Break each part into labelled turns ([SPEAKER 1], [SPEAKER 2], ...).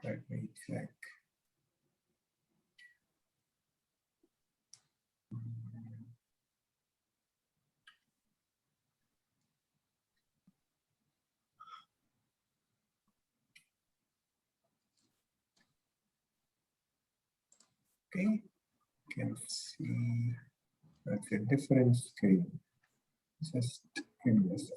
[SPEAKER 1] Let me check. Okay, you can see that's a different screen. Just give me a second.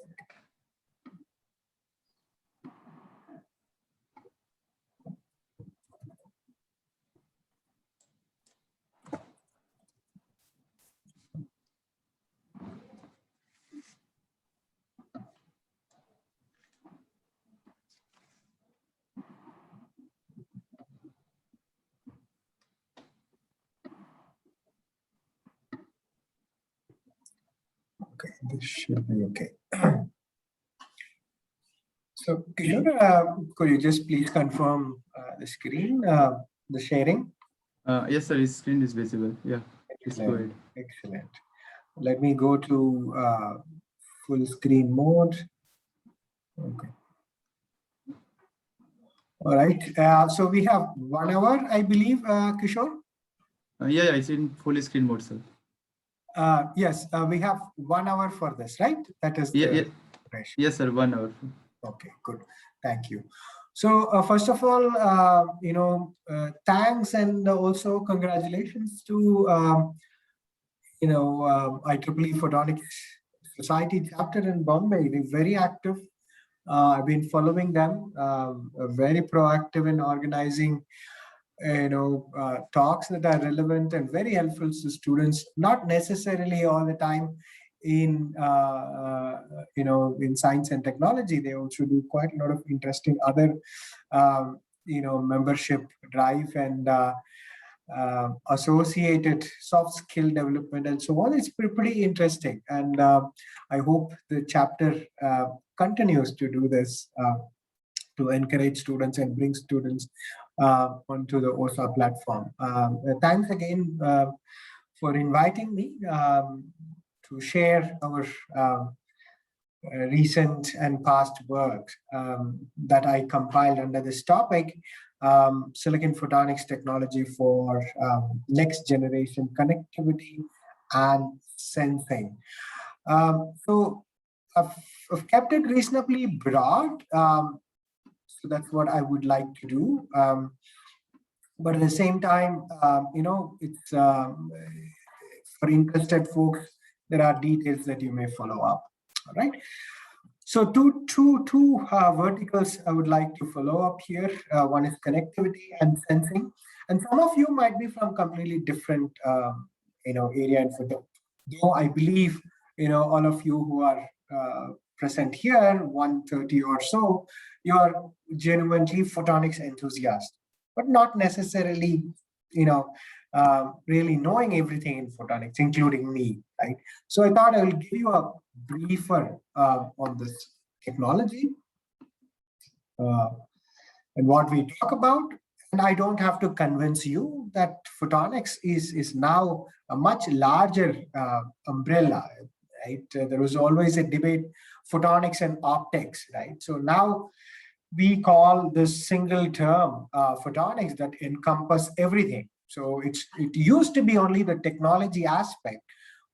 [SPEAKER 1] Okay, this should be okay. So, Kishore, could you just please confirm the screen, the sharing?
[SPEAKER 2] Yes, sir. His screen is visible. Yeah. Please go ahead.
[SPEAKER 1] Excellent. Let me go to full screen mode. Okay. All right. So we have 1 hour, I believe, Kishore.
[SPEAKER 2] Yeah, it's in full screen mode, sir.
[SPEAKER 1] Yes, we have 1 hour for this, right? That is the duration.
[SPEAKER 2] Yes, sir. 1 hour.
[SPEAKER 1] Okay, good. Thank you. So first of all, thanks and also congratulations to IEEE Photonics Society chapter in Bombay. They're very active. I've been following them. Very proactive in organizing talks that are relevant and very helpful to students, not necessarily all the time in in science and technology. They also do quite a lot of interesting other membership drive and associated soft skill development and so on. It's pretty interesting, and I hope the chapter continues to do this to encourage students and bring students onto the OSA platform. Thanks again for inviting me to share our recent and past work that I compiled under this topic, Silicon Photonics Technology for Next Generation Connectivity and Sensing. So I've kept it reasonably broad. So that's what I would like to do. But at the same time, it's for interested folks, there are details that you may follow up. All right. So two verticals I would like to follow up here. One is connectivity and sensing, and some of you might be from completely different area and photo. Though I believe all of you who are present here, 130 or so, you are genuinely photonics enthusiasts, but not necessarily really knowing everything in photonics, including me, right? So I thought I will give you a briefer on this technology and what we talk about. And I don't have to convince you that photonics is now a much larger umbrella, right? There was always a debate, photonics and optics, right? So now we call this single term photonics that encompass everything. So it used to be only the technology aspect,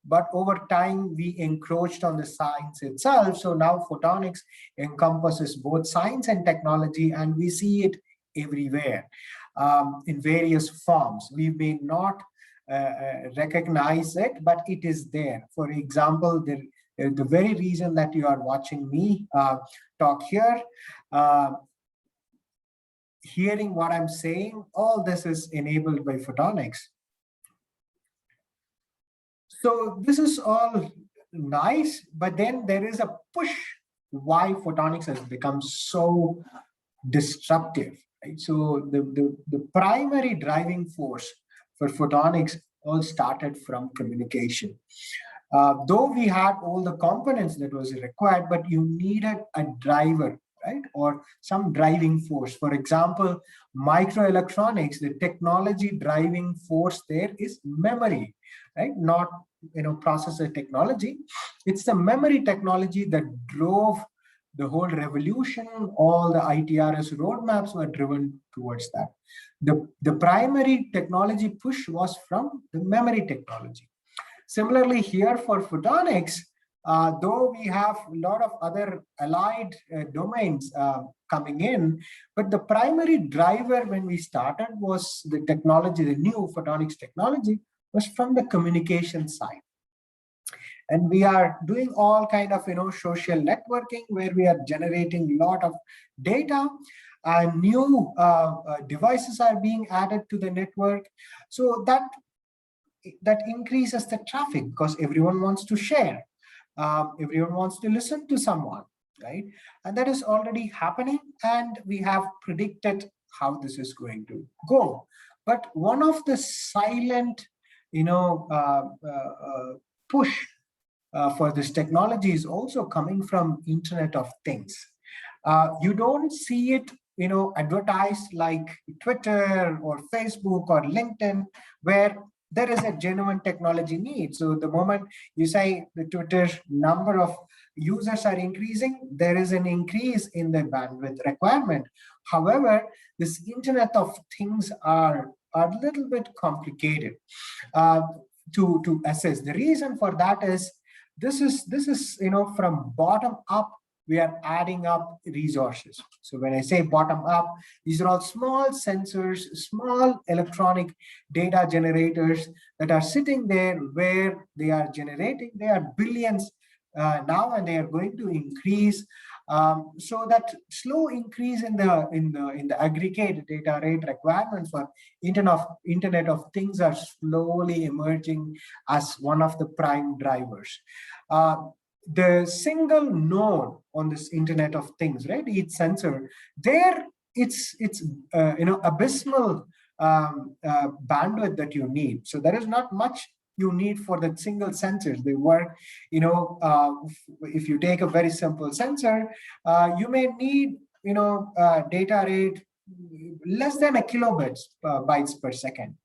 [SPEAKER 1] but over time we encroached on the science itself. So now photonics encompasses both science and technology, and we see it everywhere in various forms. We may not recognize it, but it is there. For example, the very reason that you are watching me talk here, hearing what I'm saying, all this is enabled by photonics. So this is all nice, but then there is a push why photonics has become so disruptive, right? So the primary driving force for photonics all started from communication. Though we had all the components that was required, but you needed a driver, right? Or some driving force. For example, microelectronics, the technology driving force there is memory, right? Not processor technology. It's the memory technology that drove the whole revolution, all the ITRS roadmaps were driven towards that. The primary technology push was from the memory technology. Similarly, here for photonics, though we have a lot of other allied domains coming in, but the primary driver when we started was the technology, the new photonics technology was from the communication side. And we are doing all kind of social networking where we are generating a lot of data, and new devices are being added to the network. So that increases the traffic because everyone wants to share. Everyone wants to listen to someone, right? And that is already happening, and we have predicted how this is going to go. But one of the silent, push for this technology is also coming from Internet of Things. You don't see it, advertised like Twitter or Facebook or LinkedIn, where there is a genuine technology need. So the moment you say the Twitter number of users are increasing, there is an increase in the bandwidth requirement. However, this Internet of Things are a little bit complicated to assess. The reason for that is this is from bottom up. We are adding up resources. So when I say bottom up, these are all small sensors, small electronic data generators that are sitting there where they are generating. They are billions now, and they are going to increase. So that slow increase in the aggregate data rate requirements for Internet of Things are slowly emerging as one of the prime drivers. The single node on this Internet of Things, right? Each sensor, there it's abysmal bandwidth that you need. So there is not much you need for the single sensors. They work, if you take a very simple sensor, you may need, data rate less than a kilobits bytes per second,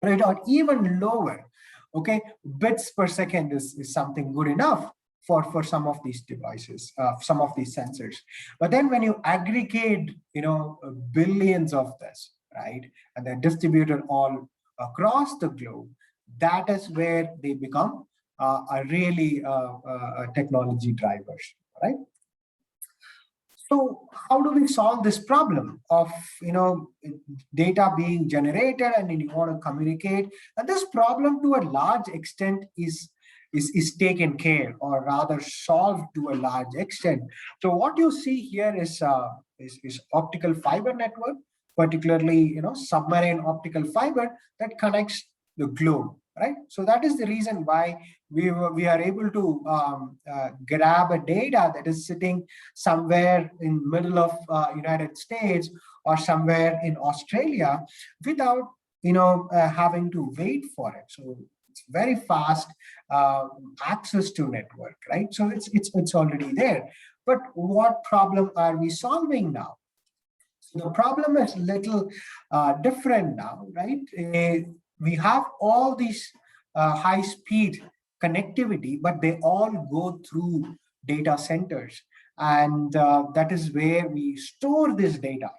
[SPEAKER 1] right? Or even lower. Okay, bits per second is something good enough for some of these devices, some of these sensors. But then when you aggregate, billions of this, right, and they're distributed all across the globe, that is where they become a really technology drivers, right? So how do we solve this problem of data being generated and you want to communicate? And this problem to a large extent is taken care, or rather solved to a large extent. So what you see here is optical fiber network, particularly submarine optical fiber that connects the globe, right? So that is the reason why we are able to grab a data that is sitting somewhere in middle of United States or somewhere in Australia without having to wait for it. So it's very fast access to network, right? So it's already there. But what problem are we solving now? So the problem is little different now, right? We have all these high-speed connectivity, but they all go through data centers, and that is where we store this data,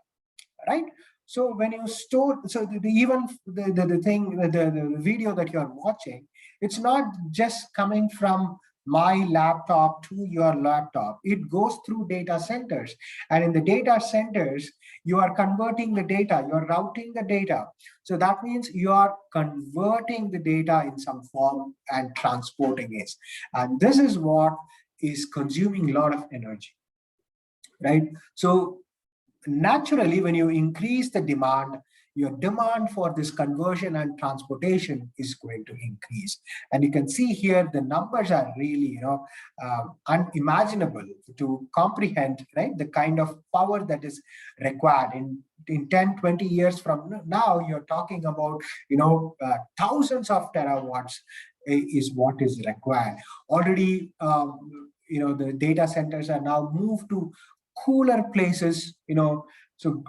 [SPEAKER 1] right? So when you store, so the video that you're watching, it's not just coming from my laptop to your laptop. It goes through data centers, and in the data centers, you are converting the data, you're routing the data. So that means you are converting the data in some form and transporting it. And this is what is consuming a lot of energy, right? So naturally, when you increase the demand, your demand for this conversion and transportation is going to increase. And you can see here the numbers are really unimaginable to comprehend, right? The kind of power that is required in 10, 20 years from now. You're talking about thousands of terawatts is what is required. Already the data centers are now moved to cooler places, so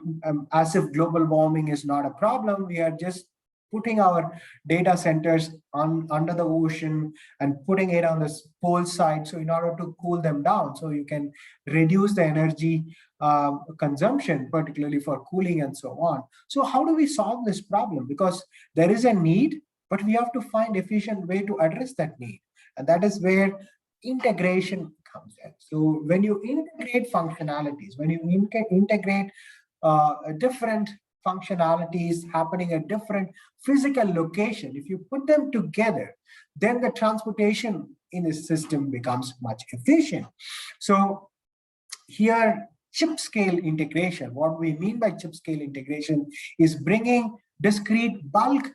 [SPEAKER 1] as if global warming is not a problem, we are just putting our data centers under the ocean and putting it on the pole side. So in order to cool them down, so you can reduce the energy consumption, particularly for cooling and so on. So how do we solve this problem? Because there is a need, but we have to find efficient way to address that need. And that is where integration comes in. So when you integrate functionalities, when you integrate different functionalities happening at different physical location, if you put them together, then the transportation in a system becomes much efficient. So here, chip scale integration, what we mean by chip scale integration is bringing discrete bulk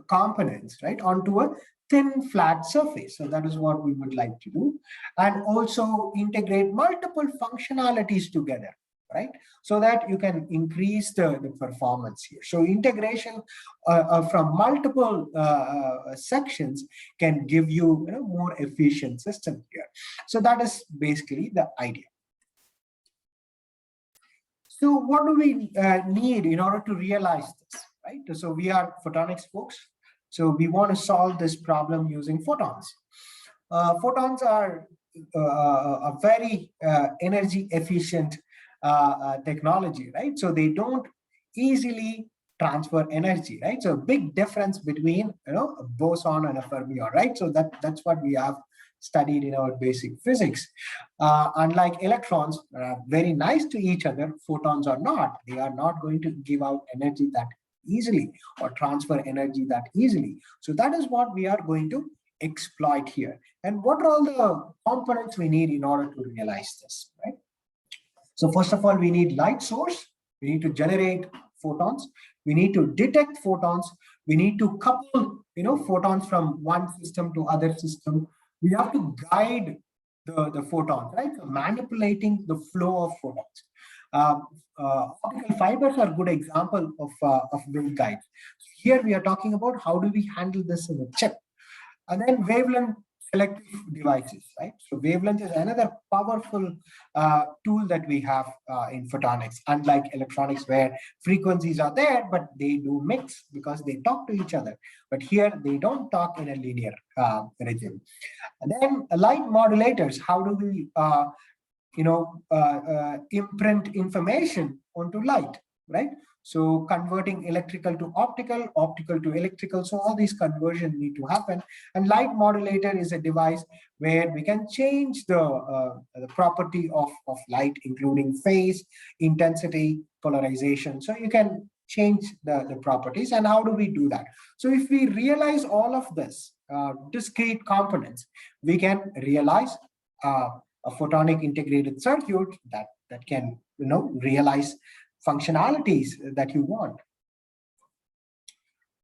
[SPEAKER 1] components, right, onto a thin flat surface. So that is what we would like to do, and also integrate multiple functionalities together, right, so that you can increase the performance here. So integration from multiple sections can give you, more efficient system here. So that is basically the idea. So what do we need in order to realize this, right? So we are photonics folks. So we want to solve this problem using photons. Photons are a very energy efficient technology, right? So they don't easily transfer energy, right? So big difference between, a boson and a fermion, right? So that's what we have studied in our basic physics. Unlike electrons, very nice to each other, photons are not. They are not going to give out energy that easily or transfer energy that easily. So that is what we are going to exploit here. And what are all the components we need in order to realize this, right? So first of all, we need light source. We need to generate photons. We need to detect photons. We need to couple, photons from one system to other system. We have to guide the photons, right? So manipulating the flow of photons. Optical fibers are a good example of waveguides. Here we are talking about how do we handle this in a chip. And then wavelength selective devices, right? So wavelength is another powerful tool that we have in photonics, unlike electronics where frequencies are there, but they do mix because they talk to each other. But here they don't talk in a linear regime. And then light modulators, how do we imprint information onto light, right? So converting electrical to optical, optical to electrical. So all these conversions need to happen. And light modulator is a device where we can change the property of light, including phase, intensity, polarization. So you can change the properties. And how do we do that? So if we realize all of this discrete components, we can realize a photonic integrated circuit that can realize functionalities that you want.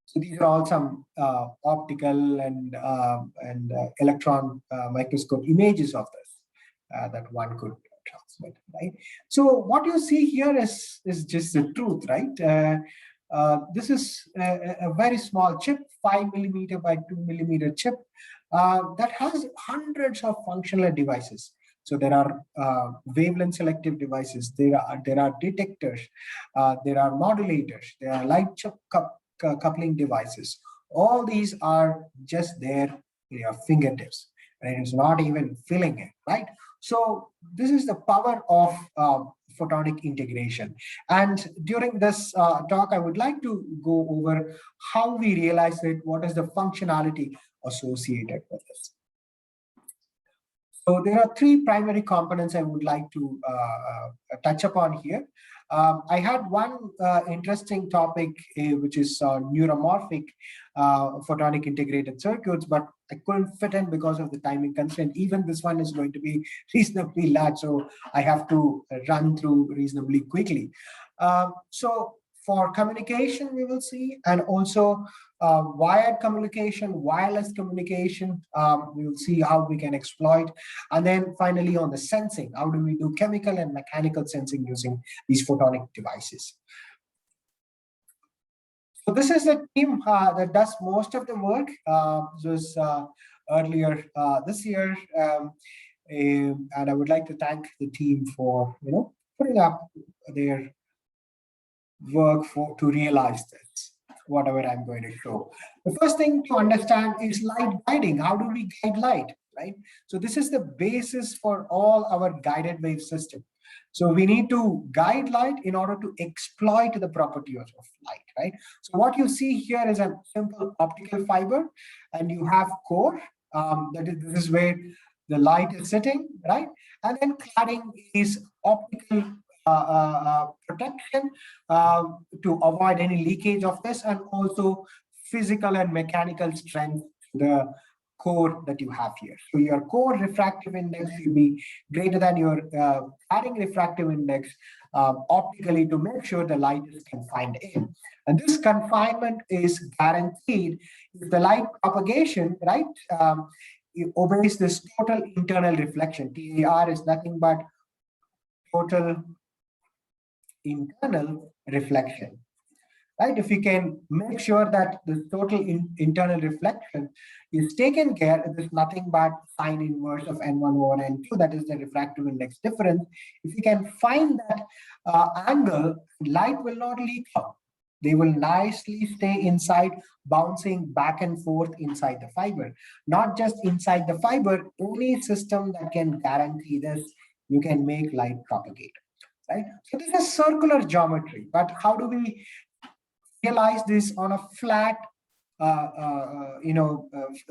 [SPEAKER 1] So these are all some optical and electron microscope images of this that one could transmit, right? So what you see here is just the truth, right? This is a very small chip, 5 millimeter by 2 millimeter chip that has hundreds of functional devices. So there are wavelength selective devices, there are detectors, there are modulators, there are light chip coupling devices. All these are just there in your fingertips, right? It's not even filling it, right? So this is the power of photonic integration. And during this talk, I would like to go over how we realize it, what is the functionality associated with this. So there are three primary components I would like to touch upon here. I had one interesting topic, which is neuromorphic photonic integrated circuits, but I couldn't fit in because of the timing constraint. Even this one is going to be reasonably large, so I have to run through reasonably quickly. So for communication, we will see, and also wired communication, wireless communication, we will see how we can exploit. And then finally on the sensing, how do we do chemical and mechanical sensing using these photonic devices. So this is the team that does most of the work. This was earlier this year, and I would like to thank the team for putting up their work to realize this. whatever I'm going to show. The first thing to understand is light guiding. How do we guide light, right? So this is the basis for all our guided wave system. So we need to guide light in order to exploit the properties of light, right? So what you see here is a simple optical fiber, and you have core. This is where the light is sitting, right? And then cladding is optical protection to avoid any leakage of this, and also physical and mechanical strength to the core that you have here. So your core refractive index should be greater than your cladding refractive index optically, to make sure the light is confined in. And this confinement is guaranteed if the light propagation, right, it obeys this total internal reflection. TAR is nothing but total internal reflection, right? If you can make sure that the total internal reflection is taken care, it is nothing but sine inverse of N1 over N2, that is the refractive index difference. If you can find that angle, light will not leak out. They will nicely stay inside, bouncing back and forth inside the fiber. Not just inside the fiber, any system that can guarantee this, you can make light propagate, right? So this is circular geometry, but how do we realize this on a flat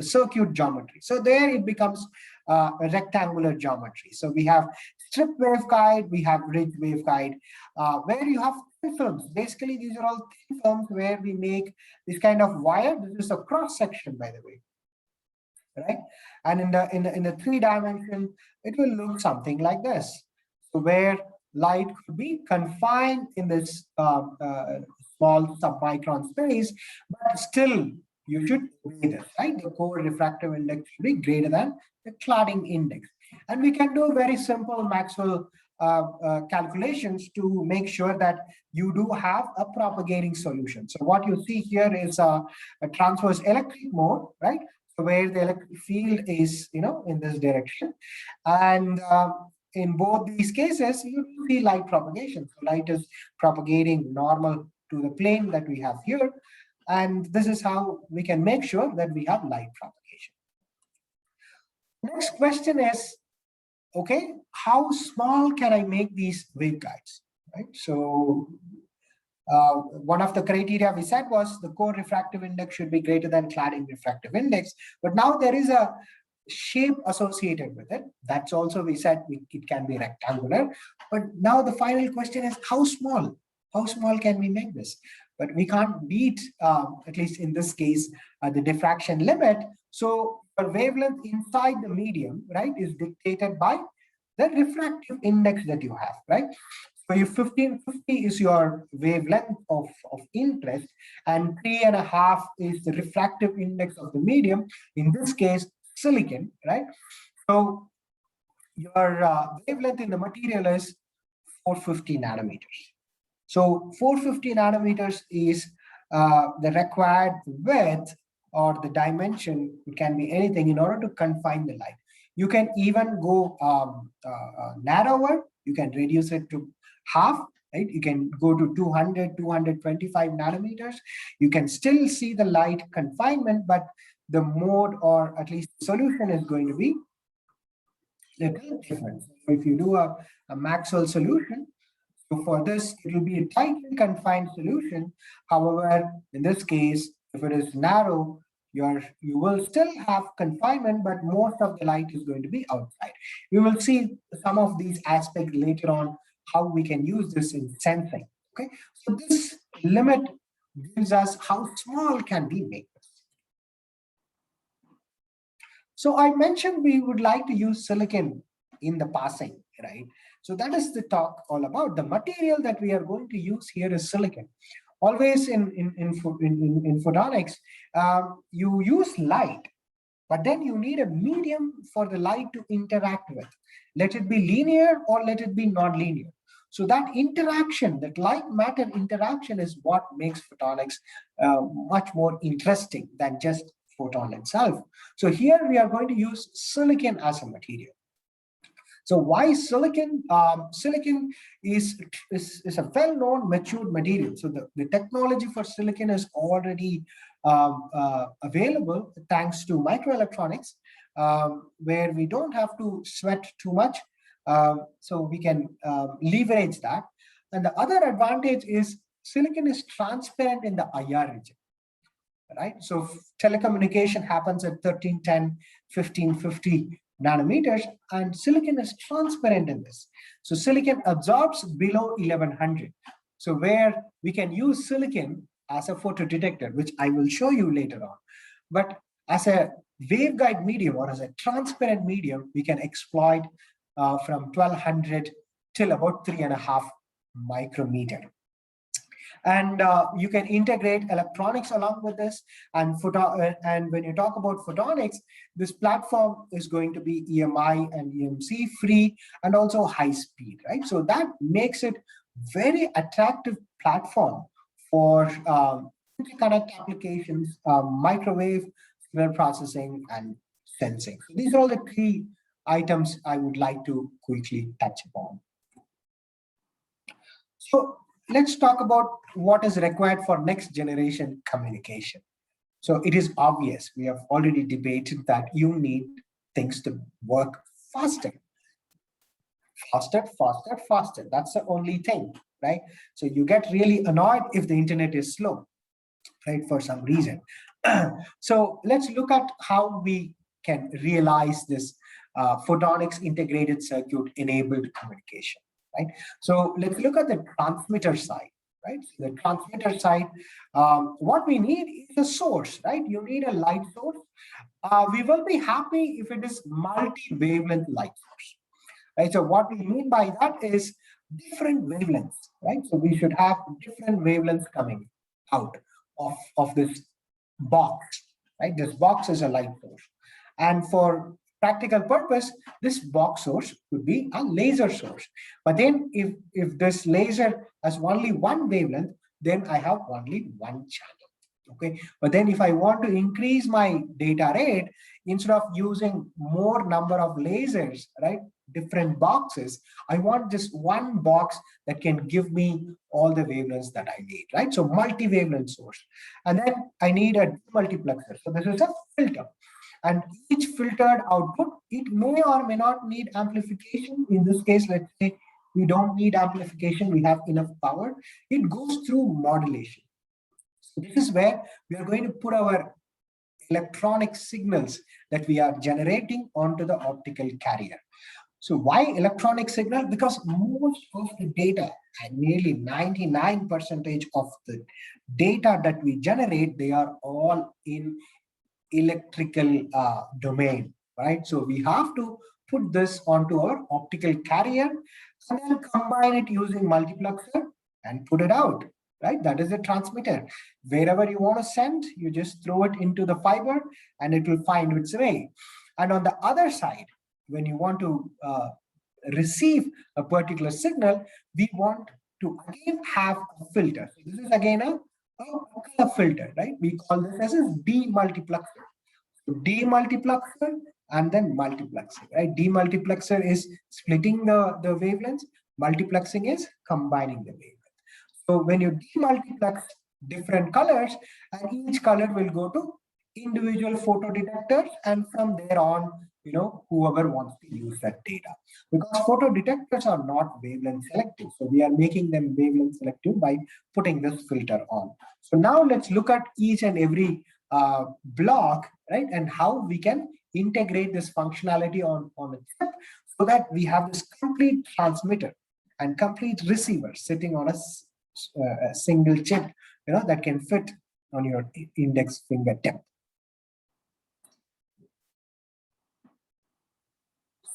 [SPEAKER 1] circuit geometry? So there it becomes a rectangular geometry. So we have strip waveguide, we have ridge waveguide, where you have thin films. Basically, these are all thin films where we make this kind of wire. This is a cross section, by the way, right? And in the 3-dimension, it will look something like this. So where light could be confined in this small sub-micron space, but still you should obey this, right? The core refractive index should be greater than the cladding index. And we can do very simple Maxwell calculations to make sure that you do have a propagating solution. So what you see here is a transverse electric mode, right? So where the electric field is, in this direction. And in both these cases, you see light propagation. So light is propagating normal to the plane that we have here. And this is how we can make sure that we have light propagation. Next question is, okay, how small can I make these waveguides, right? So one of the criteria we said was the core refractive index should be greater than cladding refractive index. But now there is a shape associated with it. That's also, we said it can be rectangular. But now the final question is, how small? How small can we make this? But we can't beat, at least in this case, the diffraction limit. So the wavelength inside the medium, right, is dictated by the refractive index that you have, right? So your 1550 is your wavelength of interest, and 3.5 is the refractive index of the medium, in this case, silicon, right? So your wavelength in the material is 450 nanometers. So 450 nanometers is the required width or the dimension. It can be anything in order to confine the light. You can even go narrower. You can reduce it to half, right? You can go to 200, 225 nanometers. You can still see the light confinement, but the mode, or at least solution, is going to be little different. So if you do a Maxwell solution, so for this, it will be a tightly confined solution. However, in this case, if it is narrow, you will still have confinement, but most of the light is going to be outside. We will see some of these aspects later on, how we can use this in sensing. Okay, so this limit gives us how small can we make this. So I mentioned we would like to use silicon in the passing, right? So that is the talk all about. The material that we are going to use here is silicon. Always in photonics, you use light, but then you need a medium for the light to interact with. Let it be linear or let it be non-linear. So that interaction, that light-matter interaction, is what makes photonics much more interesting than just photon itself. So here we are going to use silicon as a material. So why silicon? Silicon is a well-known matured material. So the technology for silicon is already available thanks to microelectronics, where we don't have to sweat too much. So we can leverage that. And the other advantage is silicon is transparent in the IR region, right? So telecommunication happens at 1310, 1550 nanometers, and silicon is transparent in this. So silicon absorbs below 1100. So where we can use silicon as a photodetector, which I will show you later on. But as a waveguide medium or as a transparent medium, we can exploit from 1200 till about 3.5 micrometer. And you can integrate electronics along with this. And when you talk about photonics, this platform is going to be EMI and EMC free and also high speed, right? So that makes it very attractive platform for interconnect applications, microwave, signal processing, and sensing. So these are all the three items I would like to quickly touch upon. So let's talk about what is required for next generation communication. So it is obvious, we have already debated that you need things to work faster. Faster, faster, faster. That's the only thing, right? So you get really annoyed if the internet is slow, right, for some reason. So let's look at how we can realize this photonics integrated circuit enabled communication, right? So let's look at the transmitter side, right? So the transmitter side, what we need is a source, right? You need a light source. We will be happy if it is multi-wavelength light source, right? So what we mean by that is different wavelengths, right? So we should have different wavelengths coming out of this box, right? This box is a light source. And for practical purpose, this box source could be a laser source. But then if this laser has only one wavelength, then I have only one channel. Okay. But then if I want to increase my data rate, instead of using more number of lasers, right, different boxes, I want just one box that can give me all the wavelengths that I need, right? So multi-wavelength source. And then I need a multiplexer. So this is a filter. And each filtered output, it may or may not need amplification. In this case, let's say we don't need amplification, we have enough power. It goes through modulation. So this is where we are going to put our electronic signals that we are generating onto the optical carrier. So why electronic signal? Because most of the data, and nearly 99% of the data that we generate, they are all in electrical domain, right? So we have to put this onto our optical carrier and then combine it using multiplexer and put it out, right? That is the transmitter. Wherever you want to send, you just throw it into the fiber and it will find its way. And on the other side, when you want to receive a particular signal, we want to again have a filter. So this is again a color filter, right? We call this as a demultiplexer. So demultiplexer and then multiplexing, right? Demultiplexer is splitting the wavelengths. Multiplexing is combining the wavelength. So when you demultiplex different colors, and each color will go to individual photodetectors, and from there on, you know, whoever wants to use that data. Because photodetectors are not wavelength selective. So we are making them wavelength selective by putting this filter on. So now let's look at each and every block, right? And how we can integrate this functionality on a chip so that we have this complete transmitter and complete receiver sitting on a single chip, you know, that can fit on your index finger tip.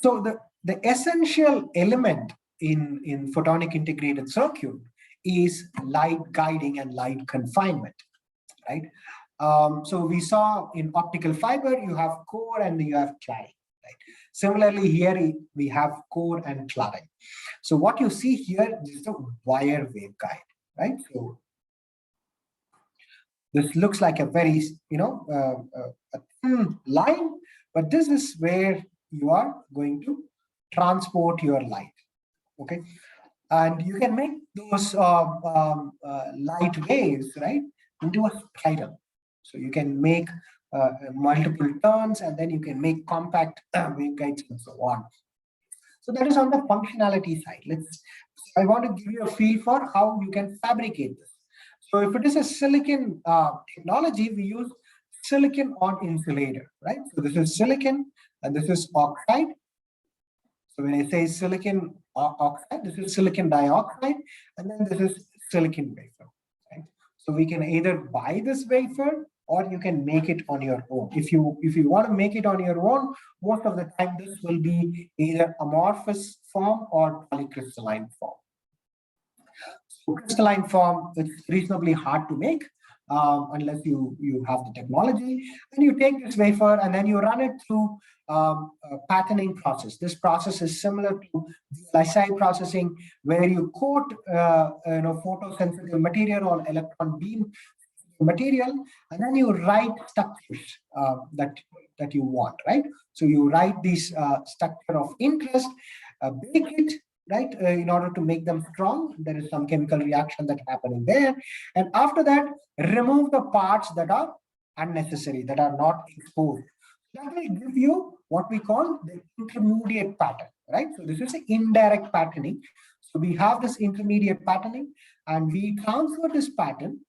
[SPEAKER 1] So the essential element in photonic integrated circuit is light guiding and light confinement, right? So we saw in optical fiber, you have core and you have cladding, right? Similarly, here we have core and cladding. So what you see here is the wire waveguide, right? So this looks like a very, you know, a thin line, but this is where you are going to transport your light. Okay, and you can make those light waves, right, into a spiral. So you can make multiple turns, and then you can make compact waveguides and so on. So that is on the functionality side. I want to give you a feel for how you can fabricate this. So if it is a silicon technology, we use silicon on insulator, right? So this is silicon and this is oxide. So when I say silicon oxide, this is silicon dioxide, and then this is silicon wafer, right? So we can either buy this wafer or you can make it on your own. If you want to make it on your own, most of the time this will be either amorphous form or polycrystalline form. So crystalline form, it's reasonably hard to make unless you have the technology. And you take this wafer and then you run it through a patterning process. This process is similar to VLSI processing, where you coat photosensitive material or electron beam material, and then you write structures that you want, right? So you write these structure of interest, bake it, right, in order to make them strong. There is some chemical reaction that happening there, and after that, remove the parts that are unnecessary, that are not exposed. That will give you what we call the intermediate pattern, right? So this is an indirect patterning. So we have this intermediate patterning, and we transfer this pattern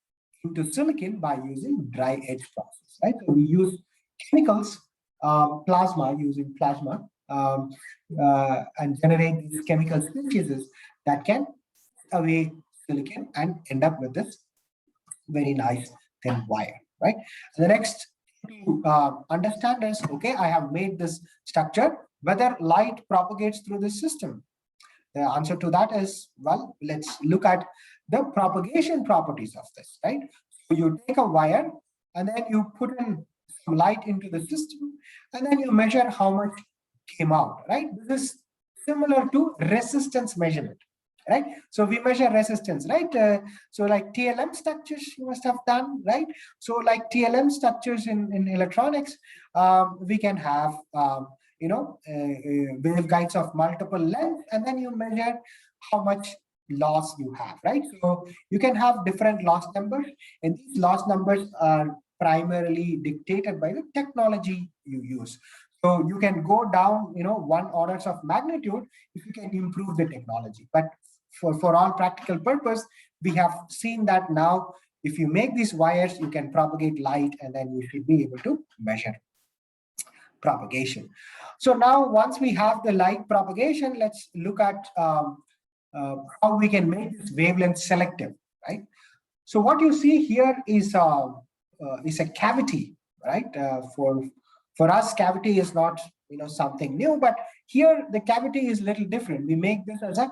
[SPEAKER 1] into silicon by using dry edge process, right? So we use chemicals, using plasma, and generate these chemical species that can away silicon and end up with this very nice thin wire, right? And the next to understand is, okay, I have made this structure, whether light propagates through this system. The answer to that is, well, let's look at the propagation properties of this, right? So you take a wire and then you put in some light into the system, and then you measure how much came out, right? This is similar to resistance measurement, right? So we measure resistance, right? So like TLM structures you must have done, right? So like TLM structures in electronics, we can have waveguides of multiple lengths, and then you measure how much loss you have, right? So you can have different loss numbers, and these loss numbers are primarily dictated by the technology you use. So you can go down, 1 orders of magnitude if you can improve the technology. But for all practical purpose, we have seen that now if you make these wires, you can propagate light, and then you should be able to measure propagation. So now once we have the light propagation, let's look at how we can make this wavelength selective, right? So what you see here is a cavity, right? For us, cavity is not something new, but here the cavity is a little different. We make this as a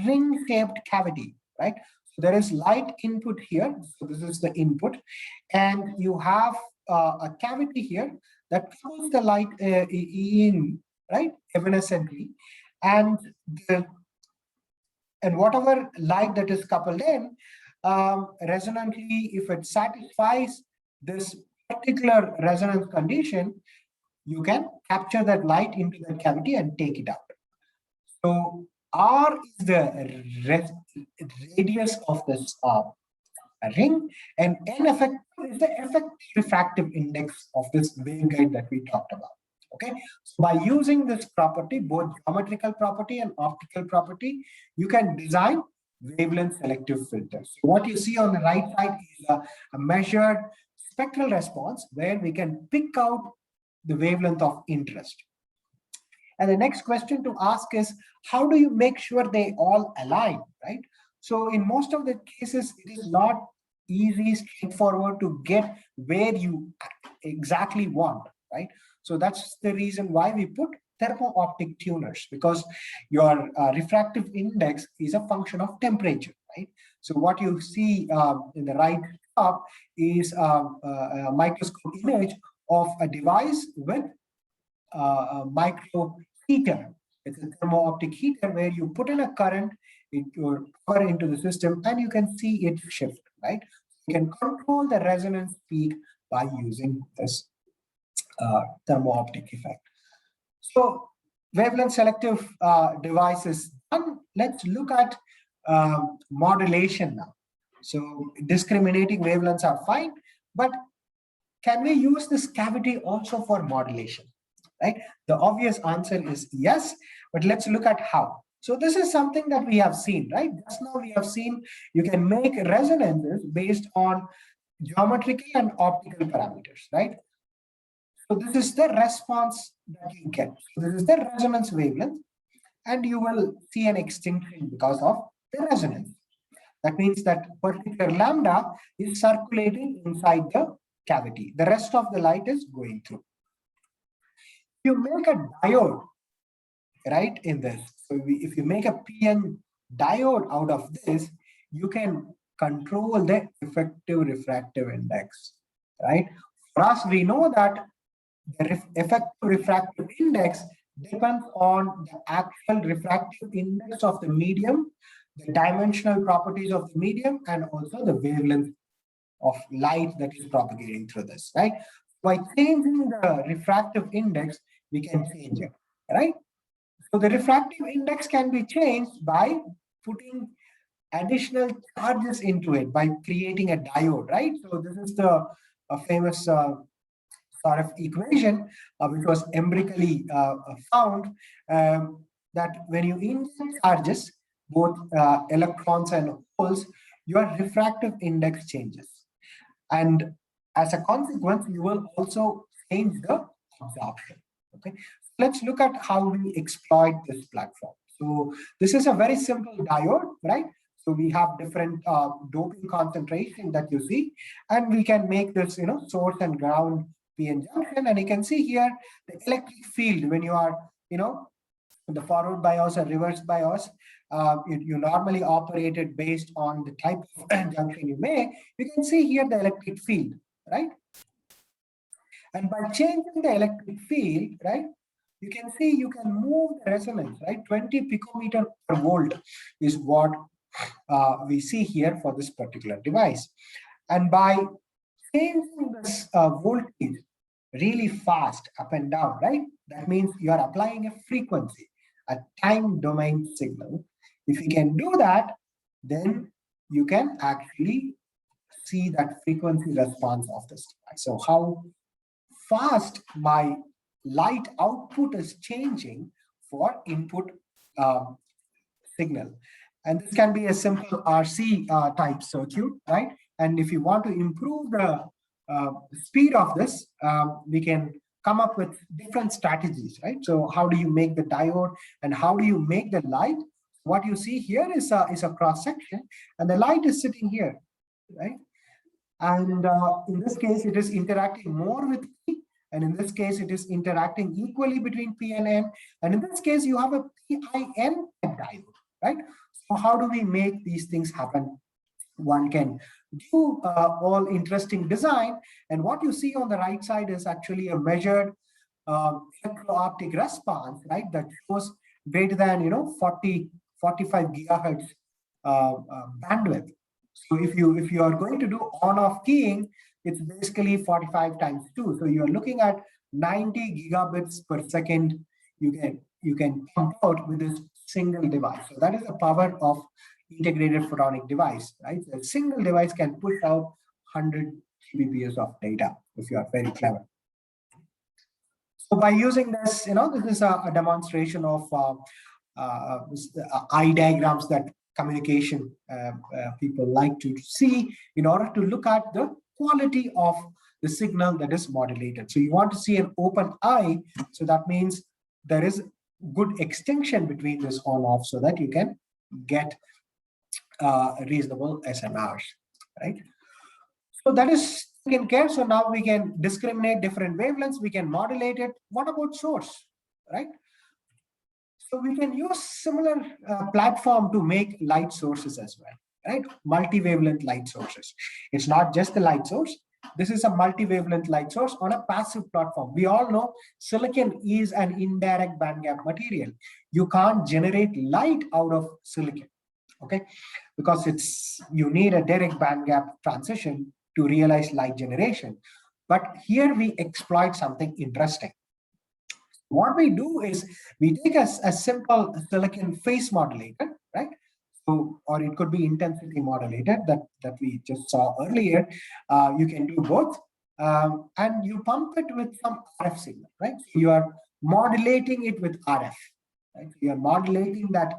[SPEAKER 1] ring-shaped cavity, right? So there is light input here. So this is the input, and you have a cavity here that pulls the light in, right, evanescently, and whatever light that is coupled in, resonantly, if it satisfies this particular resonance condition, you can capture that light into the cavity and take it out. So R is the radius of this ring, and N effective is the effective refractive index of this waveguide that we talked about. Okay, so by using this property, both geometrical property and optical property, you can design wavelength selective filters. So what you see on the right side is a measured spectral response where we can pick out the wavelength of interest. And the next question to ask is, how do you make sure they all align, right? So in most of the cases, it is not easy, straightforward to get where you exactly want, right? So that's the reason why we put thermo-optic tuners, because your refractive index is a function of temperature, right? So what you see in the right top is a microscope image of a device with a micro heater. It's a thermo-optic heater where you put in a current, your power into the system, and you can see it shift, right? You can control the resonance peak by using this thermo-optic effect. So wavelength selective devices done. Let's look at modulation now. So discriminating wavelengths are fine, but can we use this cavity also for modulation? Right? The obvious answer is yes, but let's look at how. So this is something that we have seen, right? Just now we have seen you can make resonances based on geometrical and optical parameters, right? So this is the response that you get. So this is the resonance wavelength, and you will see an extinction because of the resonance. That means that particular lambda is circulating inside the cavity. The rest of the light is going through. You make a diode, right, in this. So if you make a PN diode out of this, you can control the effective refractive index, right? For us, we know that the effective refractive index depends on the actual refractive index of the medium, the dimensional properties of the medium, and also the wavelength of light that is propagating through this, right? By changing the refractive index, we can change it, right? So the refractive index can be changed by putting additional charges into it, by creating a diode, right? So this is the famous sort of equation which was empirically found, that when you inject charges, both electrons and holes, your refractive index changes. And as a consequence, you will also change the absorption. Okay, let's look at how we exploit this platform. So this is a very simple diode, right? So we have different doping concentration that you see, and we can make this, source and ground PN junction. And you can see here the electric field when you are, the forward bias or reverse bias. You normally operate it based on the type of junction you make. You can see here the electric field, right? And by changing the electric field, right, you can see you can move the resonance, right? 20 picometer per volt is what we see here for this particular device. And by changing this voltage really fast up and down, right? That means you are applying a frequency, a time domain signal. If you can do that, then you can actually see that frequency response of this device. So how fast my light output is changing for input signal. And this can be a simple RC type circuit, right? And if you want to improve the speed of this, we can come up with different strategies, right? So how do you make the diode and how do you make the light? What you see here is a cross section, and the light is sitting here, right? And in this case, it is interacting more with P, and in this case, it is interacting equally between P and N. And in this case, you have a PIN diode, right? So how do we make these things happen? One can do all interesting design, and what you see on the right side is actually a measured electro-optic response, right? That shows greater than 45 gigahertz bandwidth. So if you are going to do on-off keying, it's basically 45 times 2. So you're looking at 90 gigabits per second. You can pump out with this single device. So that is the power of integrated photonic device, right? A single device can push out 100 Gbps of data if you are very clever. So by using this, this is a demonstration of eye diagrams that communication people like to see in order to look at the quality of the signal that is modulated. So you want to see an open eye, so that means there is good extinction between this on-off so that you can get reasonable SNRs, right? So that is taken care. So now we can discriminate different wavelengths, we can modulate it. What about source, right? So we can use similar platform to make light sources as well, right? Multi-wavelength light sources. It's not just the light source. This is a multi-wavelength light source on a passive platform. We all know silicon is an indirect bandgap material. You can't generate light out of silicon, okay? Because you need a direct bandgap transition to realize light generation. But here we exploit something interesting. What we do is we take a simple silicon phase modulator, right? So, or it could be intensity modulated that we just saw earlier. You can do both, and you pump it with some RF signal, right? So you are modulating it with RF, right? You are modulating that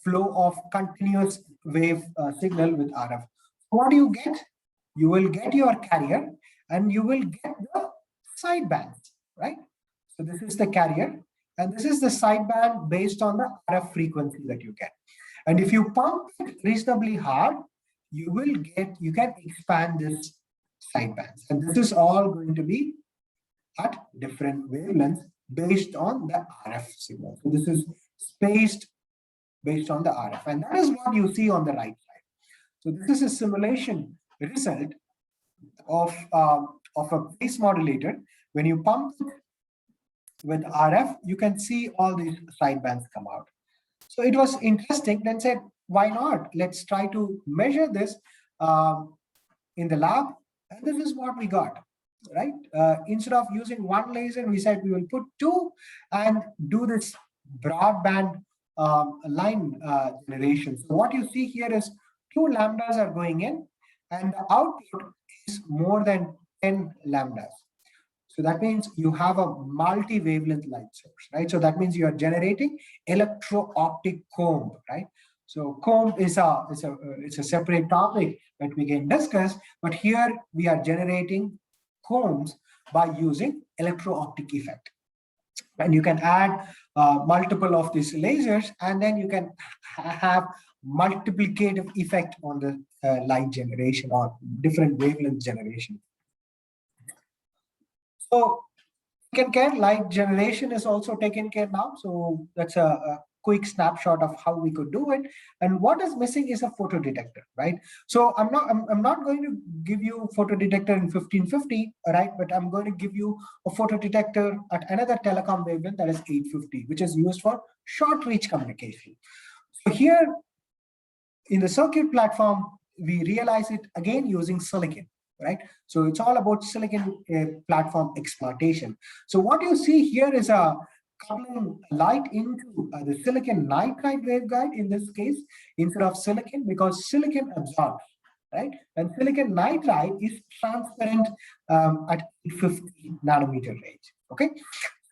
[SPEAKER 1] flow of continuous wave signal with RF. What do you get? You will get your carrier, and you will get the sidebands, right? So this is the carrier, and this is the sideband based on the RF frequency that you get. And if you pump it reasonably hard, you can expand this sidebands. And this is all going to be at different wavelengths based on the RF signal. So this is spaced based on the RF. And that is what you see on the right side. So this is a simulation result of a phase modulator. When you pump it with RF, you can see all these sidebands come out. So it was interesting. Then said, why not? Let's try to measure this in the lab. And this is what we got, right? Instead of using one laser, we said we will put two and do this broadband line generation. So what you see here is 2 lambdas are going in, and the output is more than 10 lambdas. So that means you have a multi-wavelength light source, right? So that means you are generating electro-optic comb, right? So comb is it's a separate topic that we can discuss, but here we are generating combs by using electro-optic effect. And you can add multiple of these lasers, and then you can have multiplicative effect on the light generation or different wavelength generation. So light generation is also taken care now. So that's a quick snapshot of how we could do it. And what is missing is a photodetector, right? So I'm not going to give you photodetector in 1550, right? But I'm going to give you a photodetector at another telecom wavelength, that is 850, which is used for short reach communication. So here in the circuit platform, we realize it again using silicon, right? So it's all about silicon platform exploitation. So what you see here is a coupling light into the silicon nitride waveguide in this case instead of silicon, because silicon absorbs, right? And silicon nitride is transparent at 50 nanometer range. Okay,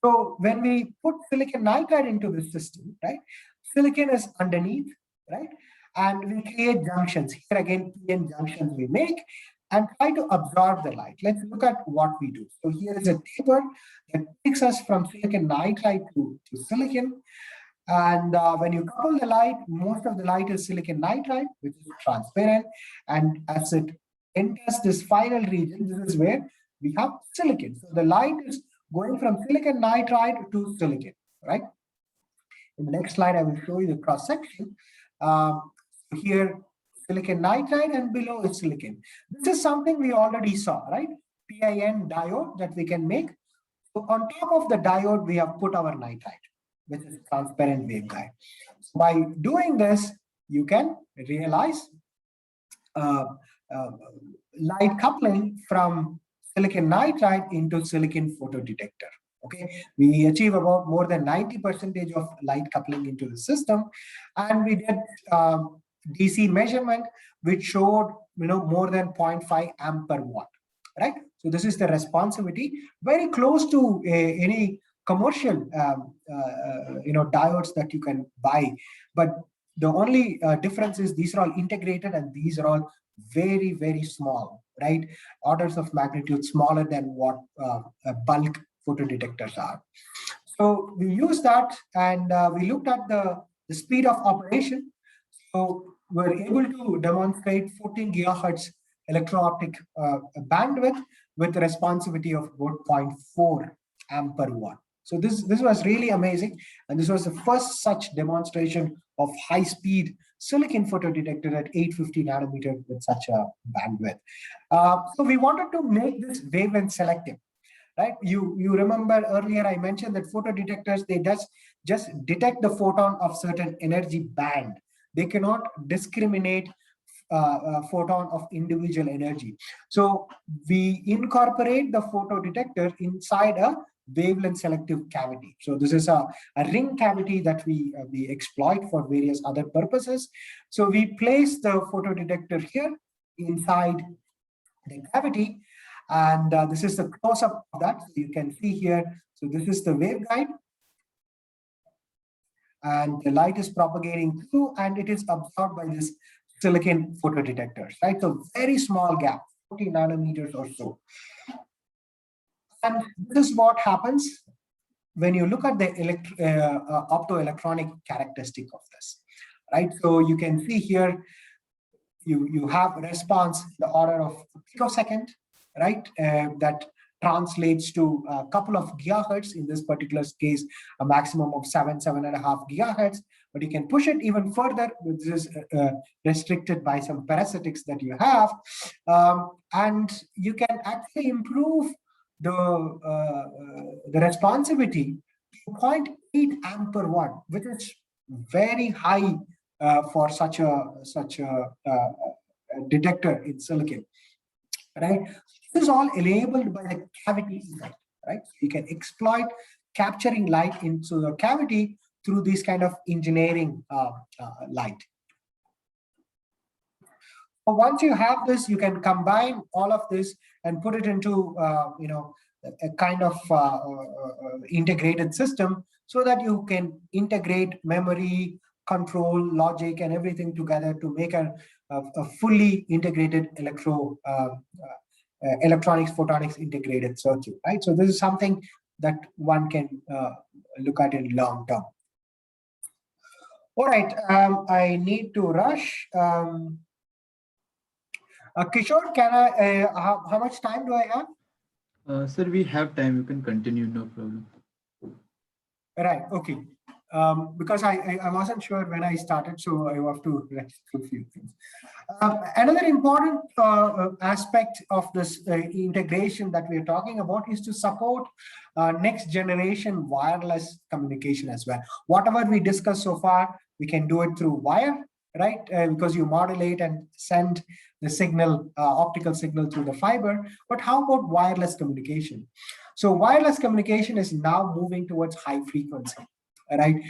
[SPEAKER 1] so when we put silicon nitride into the system, right, silicon is underneath, right, and we create junctions. Here again, PN junctions we make and try to absorb the light. Let's look at what we do. So here is a taper that takes us from silicon nitride to silicon. And when you couple the light, most of the light is silicon nitride, which is transparent. And as it enters this final region, this is where we have silicon. So the light is going from silicon nitride to silicon, right? In the next slide, I will show you the cross section. Here, silicon nitride, and below is silicon. This is something we already saw, right? PIN diode that we can make. So on top of the diode, we have put our nitride, which is transparent waveguide. So by doing this, you can realize light coupling from silicon nitride into silicon photodetector. Okay, we achieve about more than 90% of light coupling into the system, and we did DC measurement, which showed more than 0.5 amp per watt. Right. So this is the responsivity, very close to any commercial diodes that you can buy. But the only difference is these are all integrated, and these are all very, very small, right? Orders of magnitude smaller than what bulk photodetectors are. So we used that, and we looked at the speed of operation. So we're able to demonstrate 14 gigahertz electro-optic bandwidth with a responsivity of about 0.4 amp per watt. So this was really amazing, and this was the first such demonstration of high-speed silicon photodetector at 850 nanometer with such a bandwidth. So we wanted to make this wavelength selective, right? You remember earlier I mentioned that photodetectors, they just detect the photon of certain energy band. They cannot discriminate photon of individual energy. So we incorporate the photodetector inside a wavelength selective cavity. So this is a ring cavity that we exploit for various other purposes. So we place the photodetector here inside the cavity, and this is the close-up of that. So you can see here. So this is the waveguide, and the light is propagating through, and it is absorbed by this silicon photodetectors, right? So very small gap, 40 nanometers or so. And this is what happens when you look at the optoelectronic characteristic of this, right? So you can see here, you have a response in the order of a picosecond, right? That translates to a couple of gigahertz. In this particular case, a maximum of 7.5 gigahertz. But you can push it even further, which is restricted by some parasitics that you have, and you can actually improve the responsivity to 0.8 amp per watt, which is very high for such a detector in silicon, right? This is all enabled by the cavity effect, right? So you can exploit capturing light into the cavity through this kind of engineering light. So once you have this, you can combine all of this and put it into a kind of integrated system, so that you can integrate memory, control, logic, and everything together to make a fully integrated electronics photonics integrated circuit, right? So this is something that one can look at in long term. All right, I need to rush. Kishore, can I? How much time do I have?
[SPEAKER 2] Sir, we have time. You can continue, no problem.
[SPEAKER 1] Right. Okay. Because I wasn't sure when I started, so I have to rest through a few things. Another important aspect of this integration that we are talking about is to support next generation wireless communication as well. Whatever we discussed so far, we can do it through wire, right? Because you modulate and send the signal, optical signal through the fiber. But how about wireless communication? So wireless communication is now moving towards high frequency, right?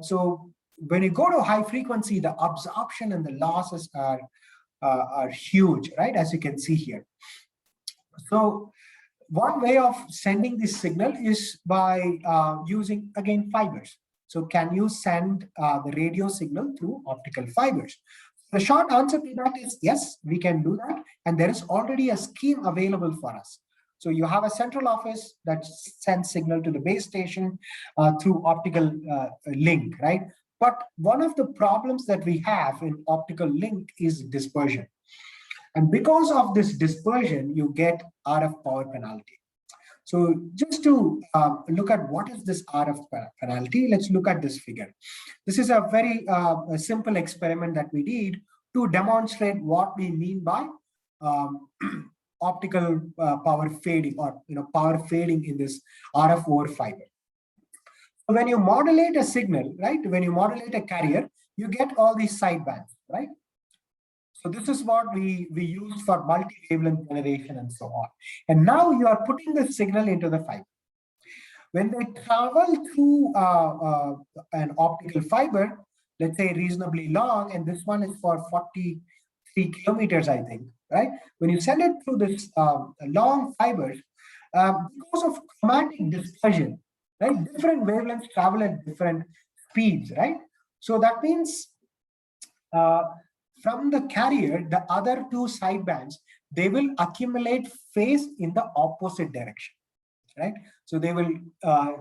[SPEAKER 1] So when you go to high frequency, the absorption and the losses are huge, right? As you can see here. So one way of sending this signal is by using, again, fibers. So can you send the radio signal through optical fibers? The short answer to that is yes, we can do that. And there is already a scheme available for us. So you have a central office that sends signal to the base station through optical link, right? But one of the problems that we have in optical link is dispersion. And because of this dispersion, you get RF power penalty. So just to look at what is this RF penalty, let's look at this figure. This is a very simple experiment that we did to demonstrate what we mean by optical power fading, or power fading in this RF over fiber. So when you modulate a signal, right, when you modulate a carrier, you get all these sidebands, right? So this is what we use for multi-wavelength generation and so on. And now you are putting the signal into the fiber. When they travel through an optical fiber, let's say reasonably long, and this one is for 43 kilometers, I think, right? When you send it through this long fibers, because of chromatic dispersion, right? Different wavelengths travel at different speeds, right? So that means from the carrier, the other two sidebands, they will accumulate phase in the opposite direction, right? So they will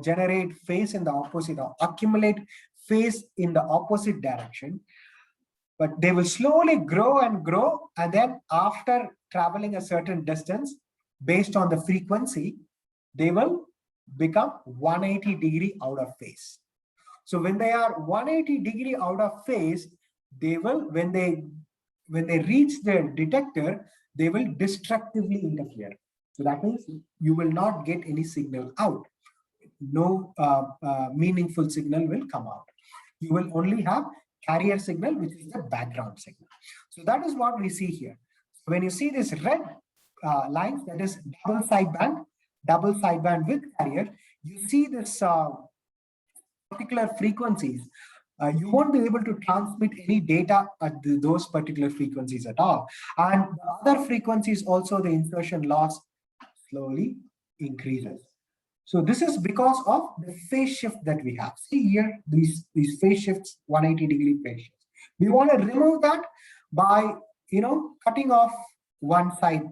[SPEAKER 1] generate phase in the opposite, or accumulate phase in the opposite direction. But they will slowly grow and grow, and then after traveling a certain distance, based on the frequency, they will become 180 degree out of phase. So when they are 180 degree out of phase, they will, when they reach the detector, they will destructively interfere. So that means you will not get any signal out. No meaningful signal will come out. You will only have carrier signal, which is the background signal. So that is what we see here. When you see this red line, that is double sideband, double sideband with carrier, you see this particular frequencies. You won't be able to transmit any data at those particular frequencies at all. And the other frequencies also, the insertion loss slowly increases. So this is because of the phase shift that we have. See here, these phase shifts, 180-degree phase shifts. We want to remove that by cutting off one side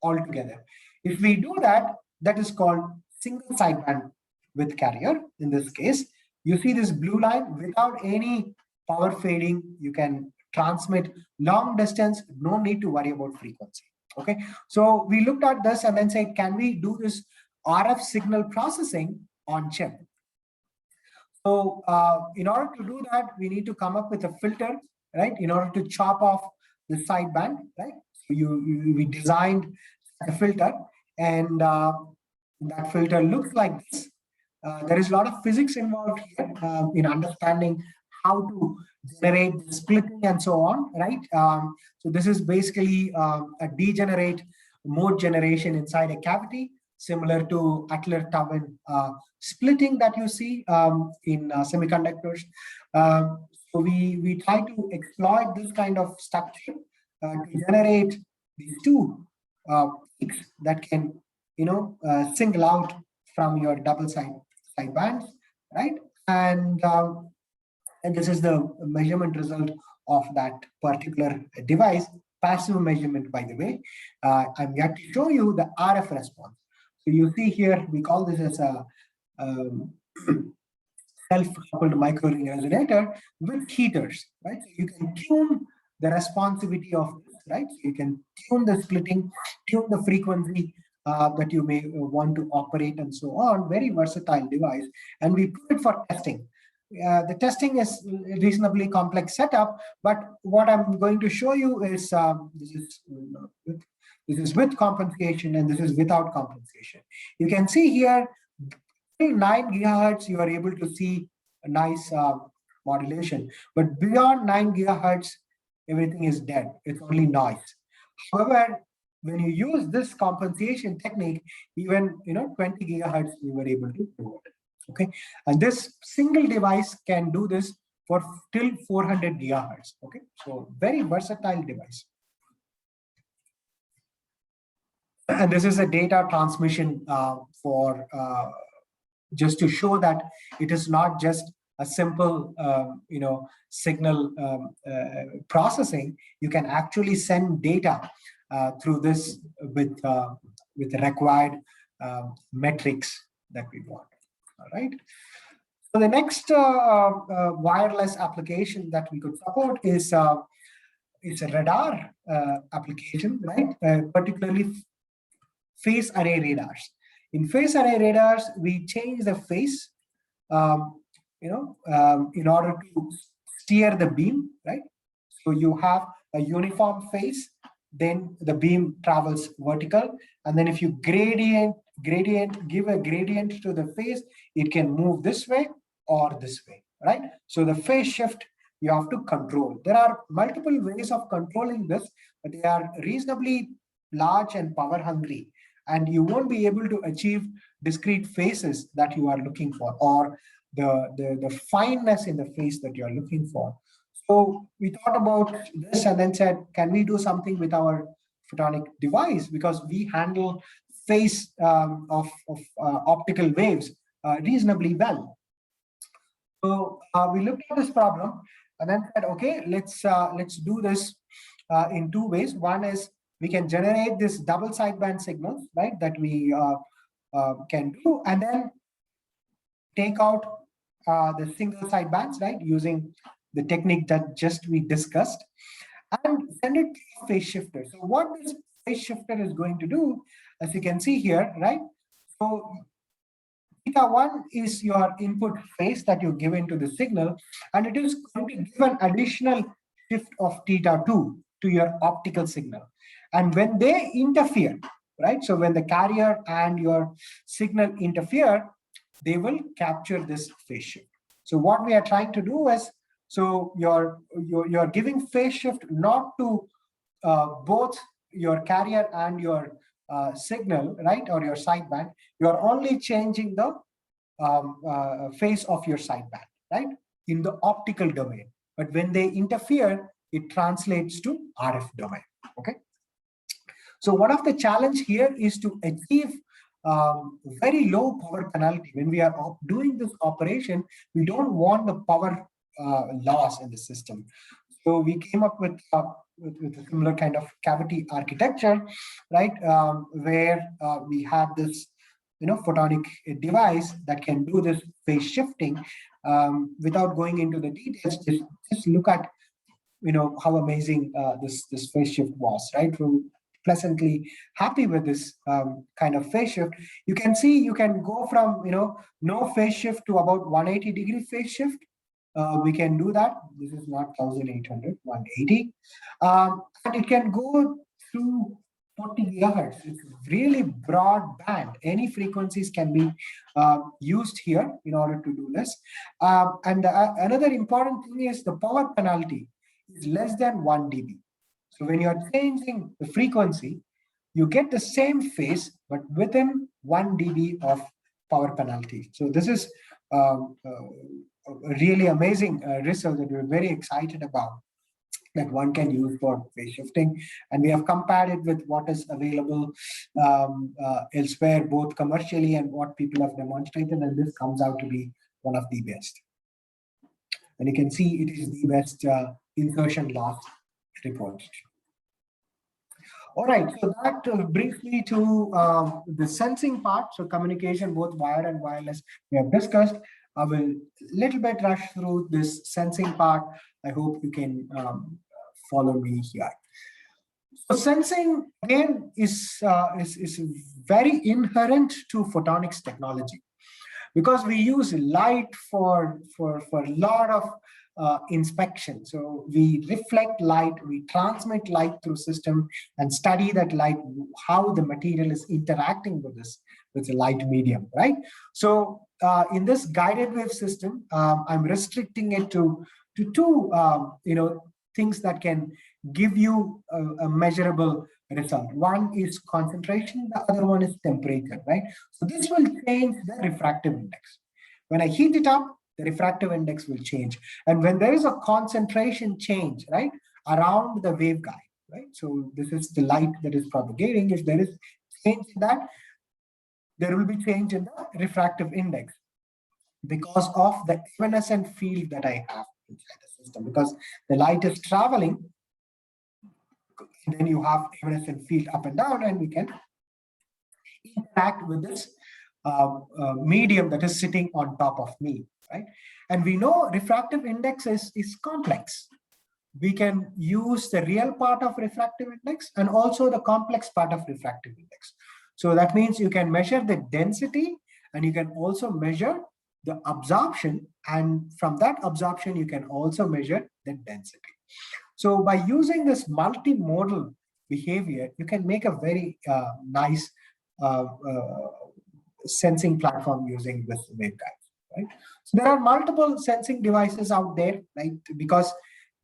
[SPEAKER 1] altogether. If we do that, that is called single sideband with carrier. In this case, you see this blue line, without any power fading, you can transmit long distance, no need to worry about frequency. Okay, so we looked at this and then said, can we do this RF signal processing on chip? So in order to do that, we need to come up with a filter, right? In order to chop off the sideband, right? So we designed a filter, and that filter looks like this. There is a lot of physics involved here in understanding how to generate the splitting and so on, right? So this is basically a degenerate mode generation inside a cavity, similar to Adler-Tobin splitting that you see in semiconductors. So we try to exploit this kind of structure to generate these two peaks that can, single out from your double sidebands, right? And this is the measurement result of that particular device, passive measurement, by the way. I'm going to show you the RF response. So you see here, we call this as a self-coupled micro-ring resonator with heaters, right? So you can tune the responsivity of this, right? So you can tune the splitting, tune the frequency that you may want to operate and so on. Very versatile device. And we put it for testing. The testing is a reasonably complex setup, but what I'm going to show you is this is with compensation and this is without compensation. You can see here, till 9 gigahertz, you are able to see a nice modulation, but beyond 9 gigahertz, everything is dead. It's only noise. However, when you use this compensation technique, even 20 gigahertz, we were able to do it. Okay, and this single device can do this for till 400 gigahertz. Okay, so very versatile device. And this is a data transmission for just to show that it is not just a simple signal processing. You can actually send data through this with the required metrics that we want. All right. So the next wireless application that we could support is a radar application, right? Particularly phase array radars. In phase array radars, we change the phase, in order to steer the beam, right? So you have a uniform phase, then the beam travels vertical, and then if you give a gradient to the phase, it can move this way or this way, right? So the phase shift you have to control. There are multiple ways of controlling this, but they are reasonably large and power hungry, and you won't be able to achieve discrete phases that you are looking for, or the fineness in the phase that you are looking for. So we thought about this and then said, can we do something with our photonic device? Because we handle phase of optical waves reasonably well. So we looked at this problem and then said, okay, let's do this in two ways. One is we can generate this double sideband signals, right, that we can do, and then take out the single sidebands, right, using the technique that just we discussed, and send it to phase shifter. So what this phase shifter is going to do, as you can see here, right? So theta 1 is your input phase that you give into the signal, and it is going to give an additional shift of theta 2 to your optical signal. And when they interfere, right? So when the carrier and your signal interfere, they will capture this phase shift. So what we are trying to do is, so you're giving phase shift not to both your carrier and your signal, right, or your sideband, you are only changing the phase of your sideband, right, in the optical domain. But when they interfere, it translates to RF domain. Okay. So one of the challenge here is to achieve very low power penalty. When we are doing this operation, we don't want the power loss in the system. So we came up with a similar kind of cavity architecture, right, where we have this, photonic device that can do this phase shifting. Without going into the details, just look at, how amazing this phase shift was, right? We're pleasantly happy with this kind of phase shift. You can see you can go from, no phase shift to about 180-degree phase shift. We can do that. This is not 1800, 180. And it can go through 40 gigahertz. It's really broad band. Any frequencies can be used here in order to do this. And another important thing is the power penalty is less than 1 dB. So when you're changing the frequency, you get the same phase, but within 1 dB of power penalty. So this is a really amazing research that we're very excited about, that one can use for phase shifting. And we have compared it with what is available elsewhere, both commercially and what people have demonstrated, and this comes out to be one of the best. And you can see it is the best insertion loss report. All right, so that brings me to the sensing part. So communication, both wired and wireless, we have discussed. I will little bit rush through this sensing part. I hope you can follow me here. So sensing again is very inherent to photonics technology, because we use light for a lot of inspection. So we reflect light, we transmit light through system and study that light, how the material is interacting with the light medium, right? So in this guided wave system, I'm restricting it to two things that can give you a measurable result. One is concentration, the other one is temperature, right? So this will change the refractive index. When I heat it up, the refractive index will change. And when there is a concentration change, right, around the waveguide, right? So this is the light that is propagating. If there is change in that, there will be change in the refractive index because of the evanescent field that I have inside the system. Because the light is traveling, then you have evanescent field up and down, and we can interact with this medium that is sitting on top of me, right? And we know refractive index is complex. We can use the real part of refractive index and also the complex part of refractive index. So that means you can measure the density, and you can also measure the absorption, and from that absorption you can also measure the density. So by using this multimodal behavior, you can make a very nice sensing platform using this waveguide, right? So there are multiple sensing devices out there, right? Because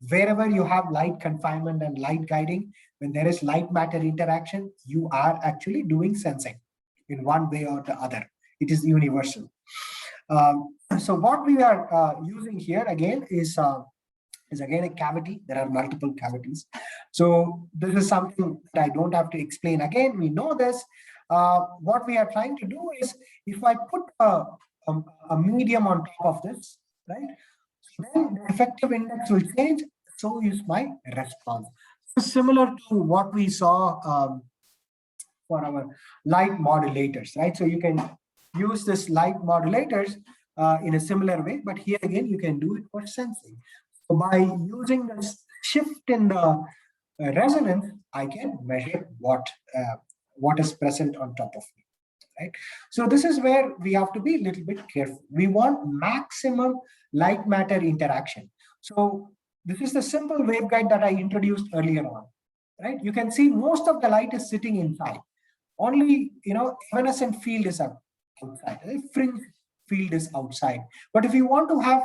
[SPEAKER 1] wherever you have light confinement and light guiding, when there is light matter interaction, you are actually doing sensing in one way or the other. It is universal. So what we are using here again is again a cavity. There are multiple cavities. So this is something that I don't have to explain again. We know this. What we are trying to do is, if I put a medium on top of this, right, then the effective index will change, so is my response. So similar to what we saw for our light modulators, right? So you can use this light modulators in a similar way, but here again, you can do it for sensing. So by using this shift in the resonance, I can measure what is present on top of me, right? So this is where we have to be a little bit careful. We want maximum light matter interaction. So this is the simple waveguide that I introduced earlier on, right? You can see most of the light is sitting inside. Only, evanescent field is outside. The fringe field is outside. But if you want to have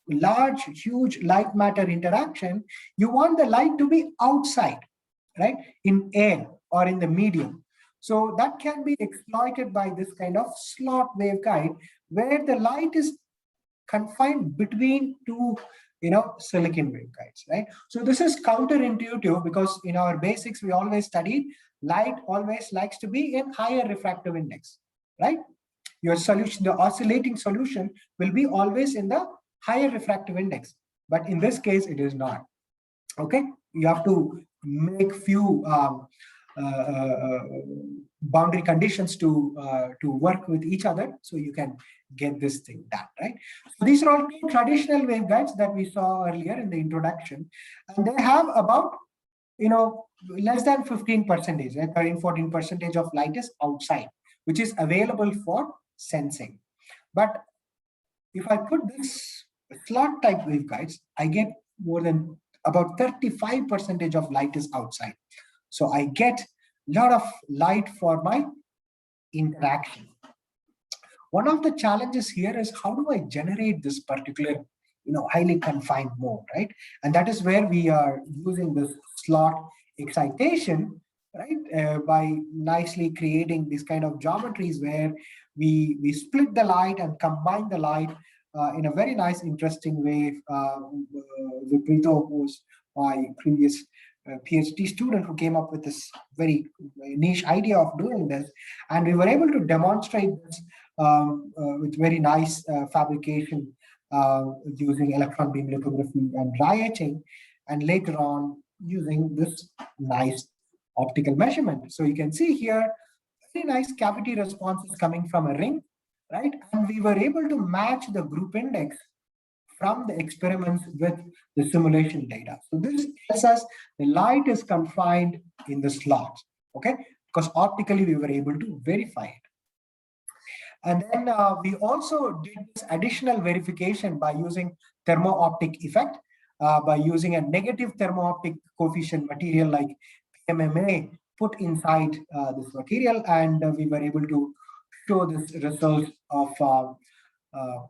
[SPEAKER 1] large, huge light matter interaction, you want the light to be outside, right? In air or in the medium. So that can be exploited by this kind of slot waveguide, where the light is confined between two silicon waveguides, right? So this is counterintuitive, because in our basics we always studied light always likes to be in higher refractive index, right? Your solution, the oscillating solution, will be always in the higher refractive index, but in this case it is not. Okay, you have to make few boundary conditions to work with each other, so you can get this thing done, right? So these are all two traditional waveguides that we saw earlier in the introduction, and they have about less than 15%, 13-14% of light is outside, which is available for sensing. But if I put this slot type waveguides, I get more than about 35% of light is outside. So I get a lot of light for my interaction. One of the challenges here is, how do I generate this particular highly confined mode, right? And that is where we are using this slot excitation, right? By nicely creating these kind of geometries where we split the light and combine the light in a very nice, interesting way. Viprito, who was my previous PhD student, who came up with this very niche idea of doing this, and we were able to demonstrate this with very nice fabrication using electron beam lithography and dry etching, and later on using this nice optical measurement. So you can see here very nice cavity responses coming from a ring, right? And we were able to match the group index from the experiments with the simulation data. So this tells us the light is confined in the slots, okay? Because optically we were able to verify it. And then we also did this additional verification by using thermo-optic effect, by using a negative thermo-optic coefficient material like PMMA put inside this material, and we were able to show this result of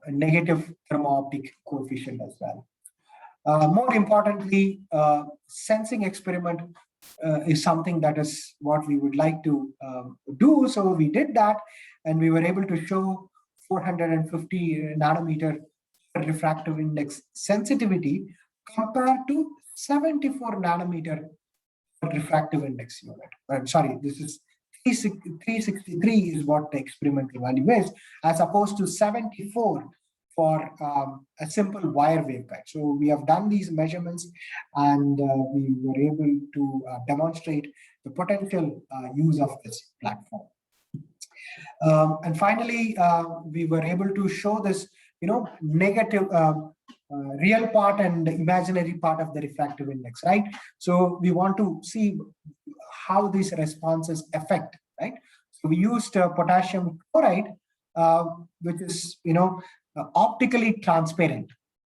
[SPEAKER 1] a negative thermo-optic coefficient as well. More importantly, sensing experiment is something that is what we would like to do. So we did that, and we were able to show 450 nanometer refractive index sensitivity compared to 74 nanometer refractive index unit. Sorry, this is 363 is what the experimental value is, as opposed to 74 for a simple wire waveguide. So we have done these measurements, and we were able to demonstrate the potential use of this platform. And finally, we were able to show this, negative real part and imaginary part of the refractive index, right? So we want to see how these responses affect, right? So we used potassium chloride, which is, optically transparent.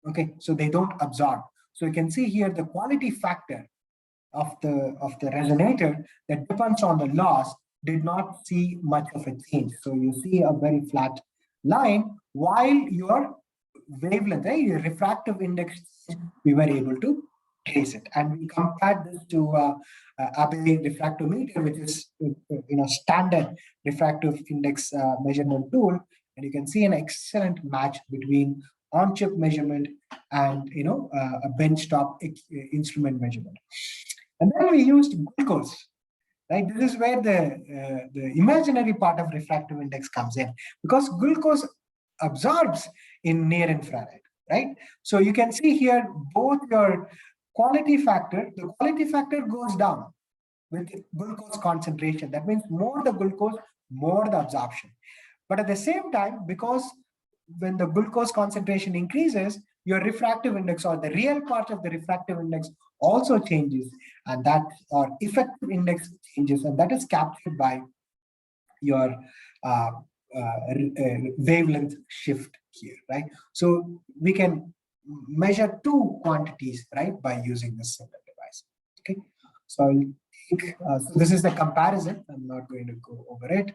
[SPEAKER 1] Okay, so they don't absorb. So you can see here the quality factor of the resonator that depends on the loss did not see much of a change. So you see a very flat line, while your wavelength, right, your refractive index, we were able to trace it. And we compared this to Abbe refractometer, which is standard refractive index measurement tool, and you can see an excellent match between on-chip measurement and a benchtop instrument measurement. And then we used glucose. Right, this is where the imaginary part of refractive index comes in, because glucose absorbs in near infrared, right? So you can see here both your quality factor, the quality factor goes down with glucose concentration. That means more the glucose, more the absorption. But at the same time, because when the glucose concentration increases, your refractive index, or the real part of the refractive index, also changes, and that or effective index changes, and that is captured by your wavelength shift here, right? So we can measure two quantities, right, by using this single device. Okay, so I'll take, so this is the comparison. I'm not going to go over it.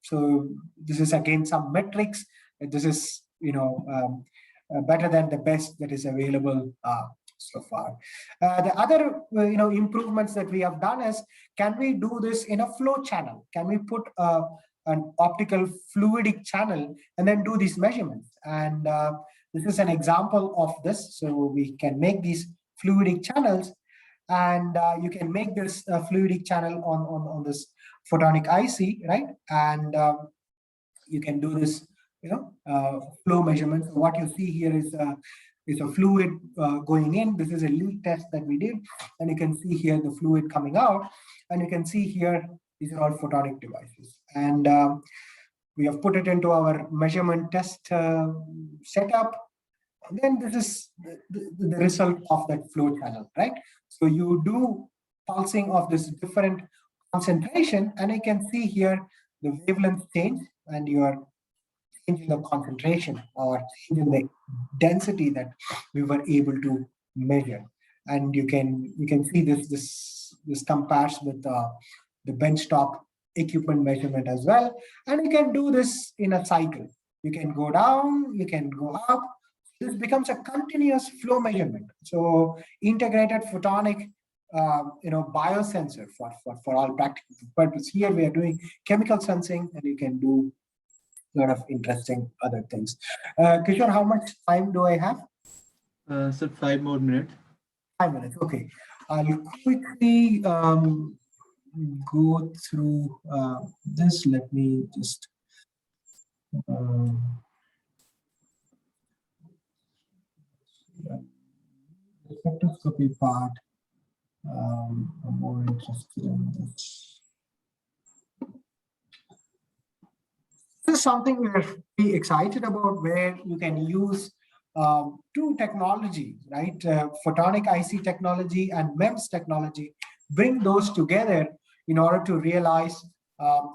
[SPEAKER 1] So this is again some metrics. This is better than the best that is available so far. The other improvements that we have done is, can we do this in a flow channel? Can we put an optical fluidic channel and then do these measurements? And this is an example of this. So we can make these fluidic channels, and you can make this fluidic channel on this photonic IC, right? And you can do this, flow measurements. What you see here is a fluid going in. This is a leak test that we did, and you can see here the fluid coming out, and you can see here these are all photonic devices, and we have put it into our measurement test setup. And then this is the result of that flow channel, right? So you do pulsing of this different concentration, and you can see here the wavelength change, and you are changing the concentration or changing the density that we were able to measure. And you can see this compares with the benchtop equipment measurement as well. And you can do this in a cycle. You can go down, you can go up. This becomes a continuous flow measurement. So integrated photonic biosensor for all practical purposes. Here we are doing chemical sensing, and you can do a lot of interesting other things. Kishore, how much time do I have?
[SPEAKER 2] So 5 more minutes.
[SPEAKER 1] 5 minutes, okay. I'll quickly go through this. Let me just the spectroscopy part. I'm more interested in this. This is something we're pretty excited about, where you can use two technologies, right? Photonic IC technology and MEMS technology, bring those together in order to realize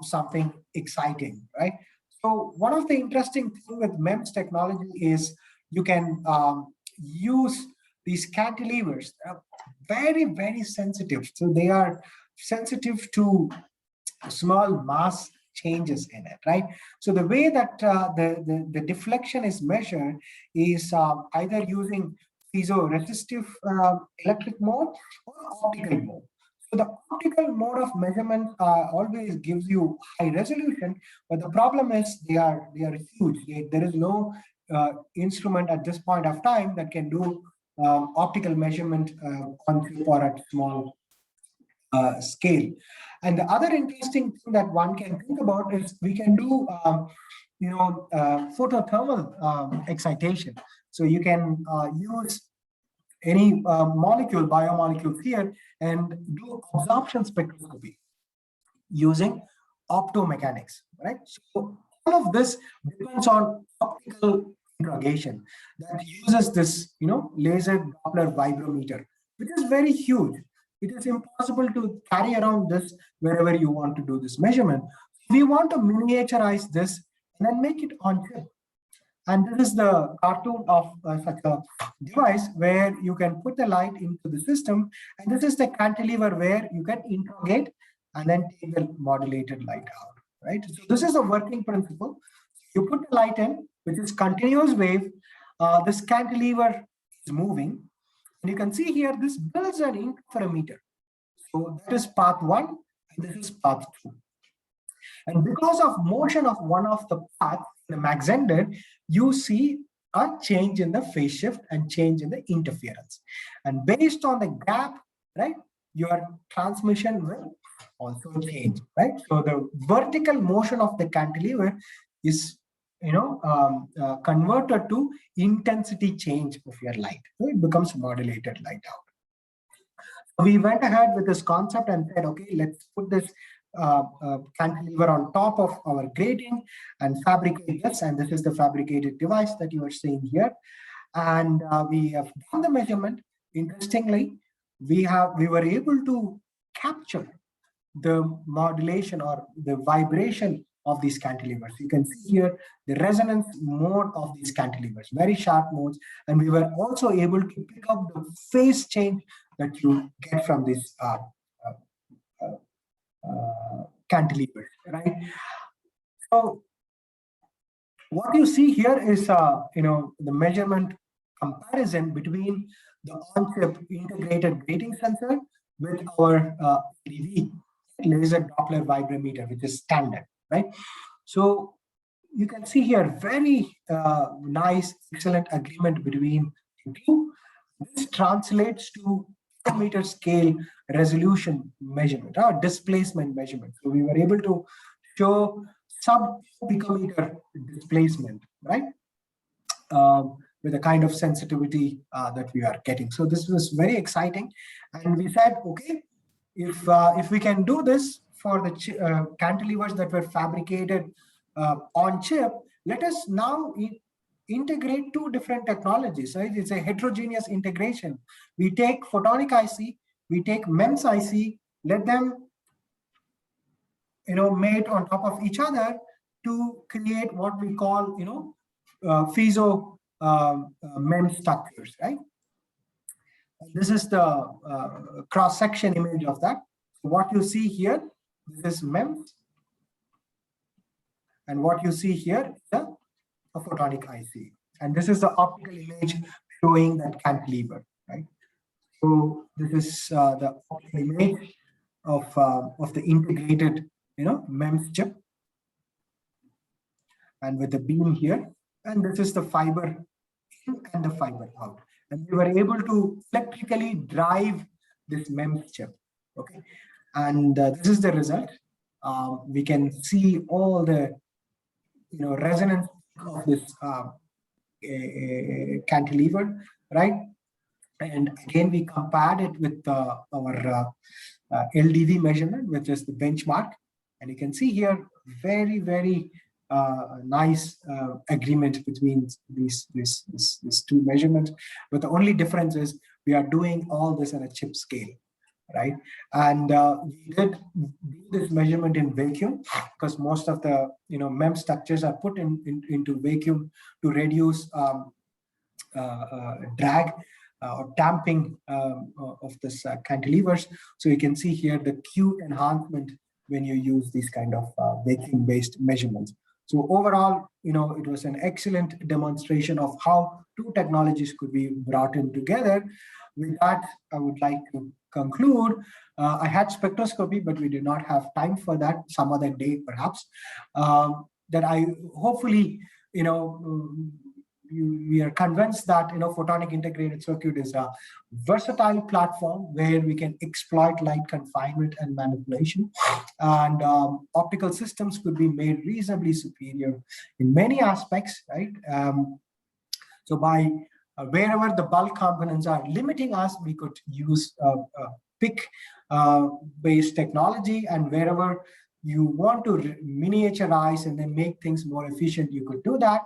[SPEAKER 1] something exciting, right? So one of the interesting things with MEMS technology is you can use these cantilevers. Very, very sensitive. So they are sensitive to small mass changes in it, right? So the way that the deflection is measured is either using piezoresistive electric mode or optical mode. So the optical mode of measurement always gives you high resolution, but the problem is they are huge. There is no instrument at this point of time that can do optical measurement on chip or at small scale. And the other interesting thing that one can think about is we can do photothermal excitation. So you can use any biomolecules here, and do absorption spectroscopy using optomechanics, right? So all of this depends on optical interrogation that uses this, laser Doppler vibrometer, which is very huge. It is impossible to carry around this wherever you want to do this measurement. We want to miniaturize this and then make it on chip. And this is the cartoon of such a device where you can put the light into the system. And this is the cantilever where you can interrogate and then take the modulated light out, right? So this is a working principle. You put the light in, which is continuous wave. This cantilever is moving. And you can see here, this builds an interferometer. So that is path 1, and this is path 2. And because of motion of one of the paths, the Mach Zehnder, you see a change in the phase shift and change in the interference. And based on the gap, right, your transmission will also change, right? So the vertical motion of the cantilever is converted to intensity change of your light. So it becomes modulated light out. We went ahead with this concept and said, okay, let's put this cantilever on top of our grating and fabricate this. And this is the fabricated device that you are seeing here. And we have done the measurement. Interestingly, we were able to capture the modulation or the vibration of these cantilevers. You can see here the resonance mode of these cantilevers, very sharp modes. And we were also able to pick up the phase change that you get from this cantilevers, right? So what you see here is, the measurement comparison between the on-chip integrated grating sensor with our LDV, laser Doppler vibrometer, which is standard, right? So you can see here very nice, excellent agreement between the two. This translates to meter scale resolution measurement or displacement measurement. So we were able to show sub-picometer displacement, right? With the kind of sensitivity that we are getting. So this was very exciting. And we said, okay, if we can do this for the cantilevers that were fabricated on chip, let us now integrate two different technologies, right? It's a heterogeneous integration. We take photonic IC, we take MEMS IC, let them mate on top of each other to create what we call piezo MEMS structures, right? This is the cross-section image of that. So what you see here, this is MEMS, and what you see here is a photonic IC. And this is the optical image showing that cantilever, right? So this is the optical image of the integrated, MEMS chip, and with the beam here. And this is the fiber in and the fiber out. And we were able to electrically drive this MEMS chip, okay? And this is the result. We can see all the resonance of this cantilever, right? And again, we compared it with our LDV measurement, which is the benchmark. And you can see here very, very nice agreement between these two measurements. But the only difference is we are doing all this at a chip scale, right? And we did do this measurement in vacuum because most of the MEMS structures are put into vacuum to reduce drag or damping of this cantilevers. So you can see here the Q enhancement when you use these kind of vacuum-based measurements. So overall, it was an excellent demonstration of how two technologies could be brought in together. With that, I would like to conclude. I had spectroscopy, but we did not have time for that. Some other day, perhaps. That I hopefully, we are convinced that photonic integrated circuit is a versatile platform where we can exploit light confinement and manipulation, and optical systems could be made reasonably superior in many aspects, right? So by wherever the bulk components are limiting us, we could use PIC based technology, and wherever you want to miniaturize and then make things more efficient, you could do that.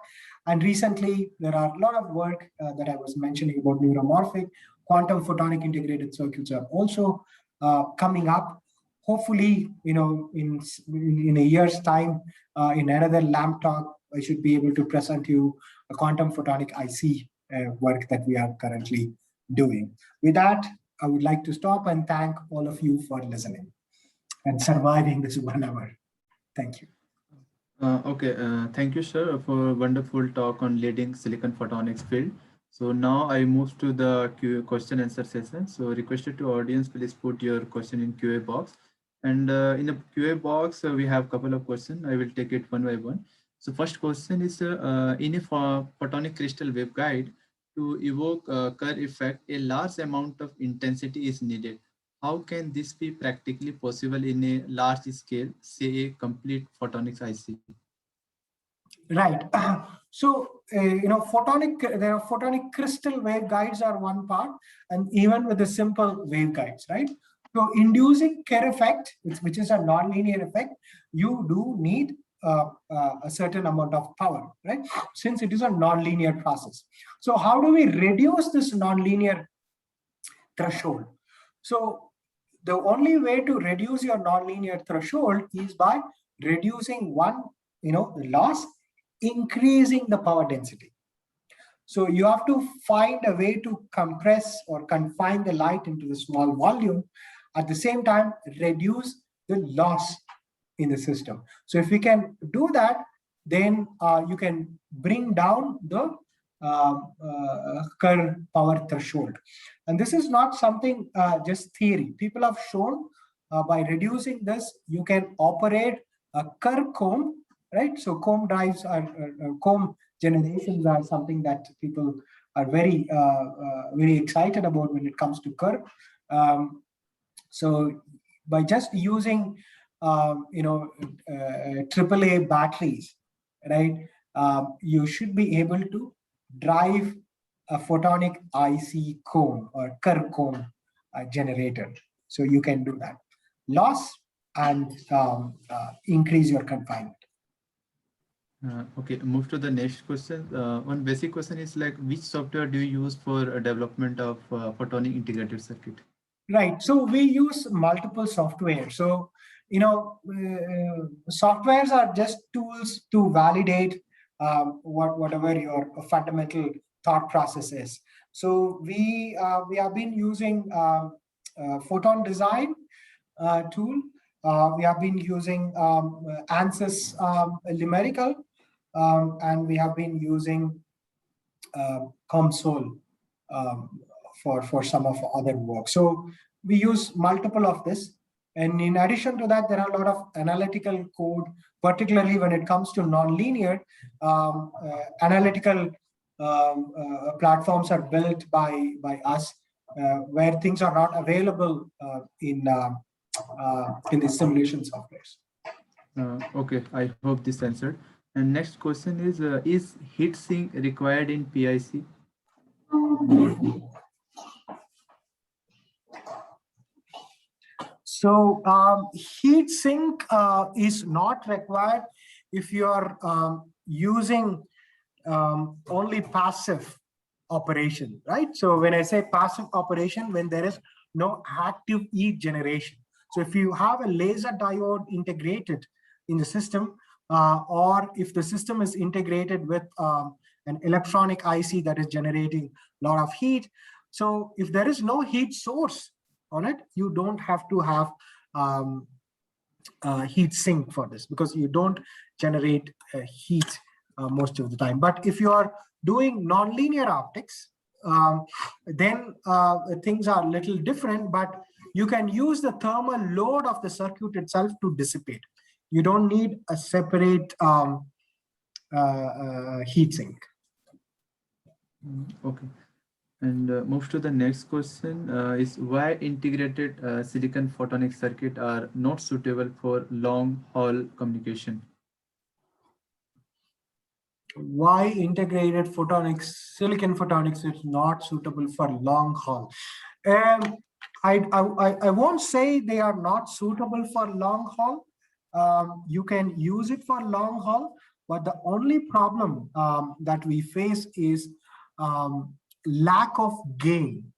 [SPEAKER 1] And recently, there are a lot of work that I was mentioning about neuromorphic. Quantum photonic integrated circuits are also coming up. Hopefully, in a year's time, in another LAMP talk, I should be able to present you a quantum photonic IC work that we are currently doing. With that, I would like to stop and thank all of you for listening and surviving this 1 hour. Thank you.
[SPEAKER 2] Okay, thank you, sir, for a wonderful talk on leading silicon photonics field. So now I move to the question answer session. So requested to audience, please put your question in QA box. And in the QA box, we have a couple of questions. I will take it one by one. So first question is, in a photonic crystal waveguide, to evoke Kerr effect, a large amount of intensity is needed. How can this be practically possible in a large scale, say a complete photonics IC?
[SPEAKER 1] Right. So, there are photonic crystal waveguides are one part, and even with the simple waveguides, right? So, inducing Kerr effect, which is a nonlinear effect, you do need a certain amount of power, right? Since it is a nonlinear process. So, how do we reduce this nonlinear threshold? So, the only way to reduce your nonlinear threshold is by reducing one, the loss, increasing the power density. So you have to find a way to compress or confine the light into the small volume, at the same time reduce the loss in the system. So if we can do that, then you can bring down the Kerr power threshold. And this is not something just theory. People have shown by reducing this, you can operate a Kerr comb, right? So comb drives are comb generations are something that people are very excited about when it comes to Kerr. So by just using AAA batteries, right, you should be able to drive a photonic IC cone or Kerr cone generator. So you can do that. Loss and increase your confinement.
[SPEAKER 2] Okay, move to the next question. One basic question is like, which software do you use for development of photonic integrated circuit?
[SPEAKER 1] Right. So we use multiple software. So, softwares are just tools to validate whatever your fundamental thought process is. So we have been using photon design tool. We have been using ANSYS numerical, and we have been using COMSOL for some of other work. So we use multiple of this. And in addition to that, there are a lot of analytical code, particularly when it comes to nonlinear. Analytical platforms are built by us where things are not available in the simulation softwares.
[SPEAKER 2] Okay, I hope this answered. And next question is heat sink required in PIC?
[SPEAKER 1] So heat sink is not required if you're using only passive operation, right? So when I say passive operation, when there is no active heat generation. So if you have a laser diode integrated in the system, or if the system is integrated with an electronic IC that is generating a lot of heat. So if there is no heat source on it, you don't have to have heat sink for this, because you don't generate heat most of the time. But if you are doing nonlinear optics, then things are a little different, but you can use the thermal load of the circuit itself to dissipate. You don't need a separate heat sink.
[SPEAKER 2] Okay. And move to the next question is why integrated silicon photonic circuit are not suitable for long haul communication?
[SPEAKER 1] Why integrated photonics, silicon photonics is not suitable for long haul? I won't say they are not suitable for long haul. You can use it for long haul, but the only problem that we face is lack of gain.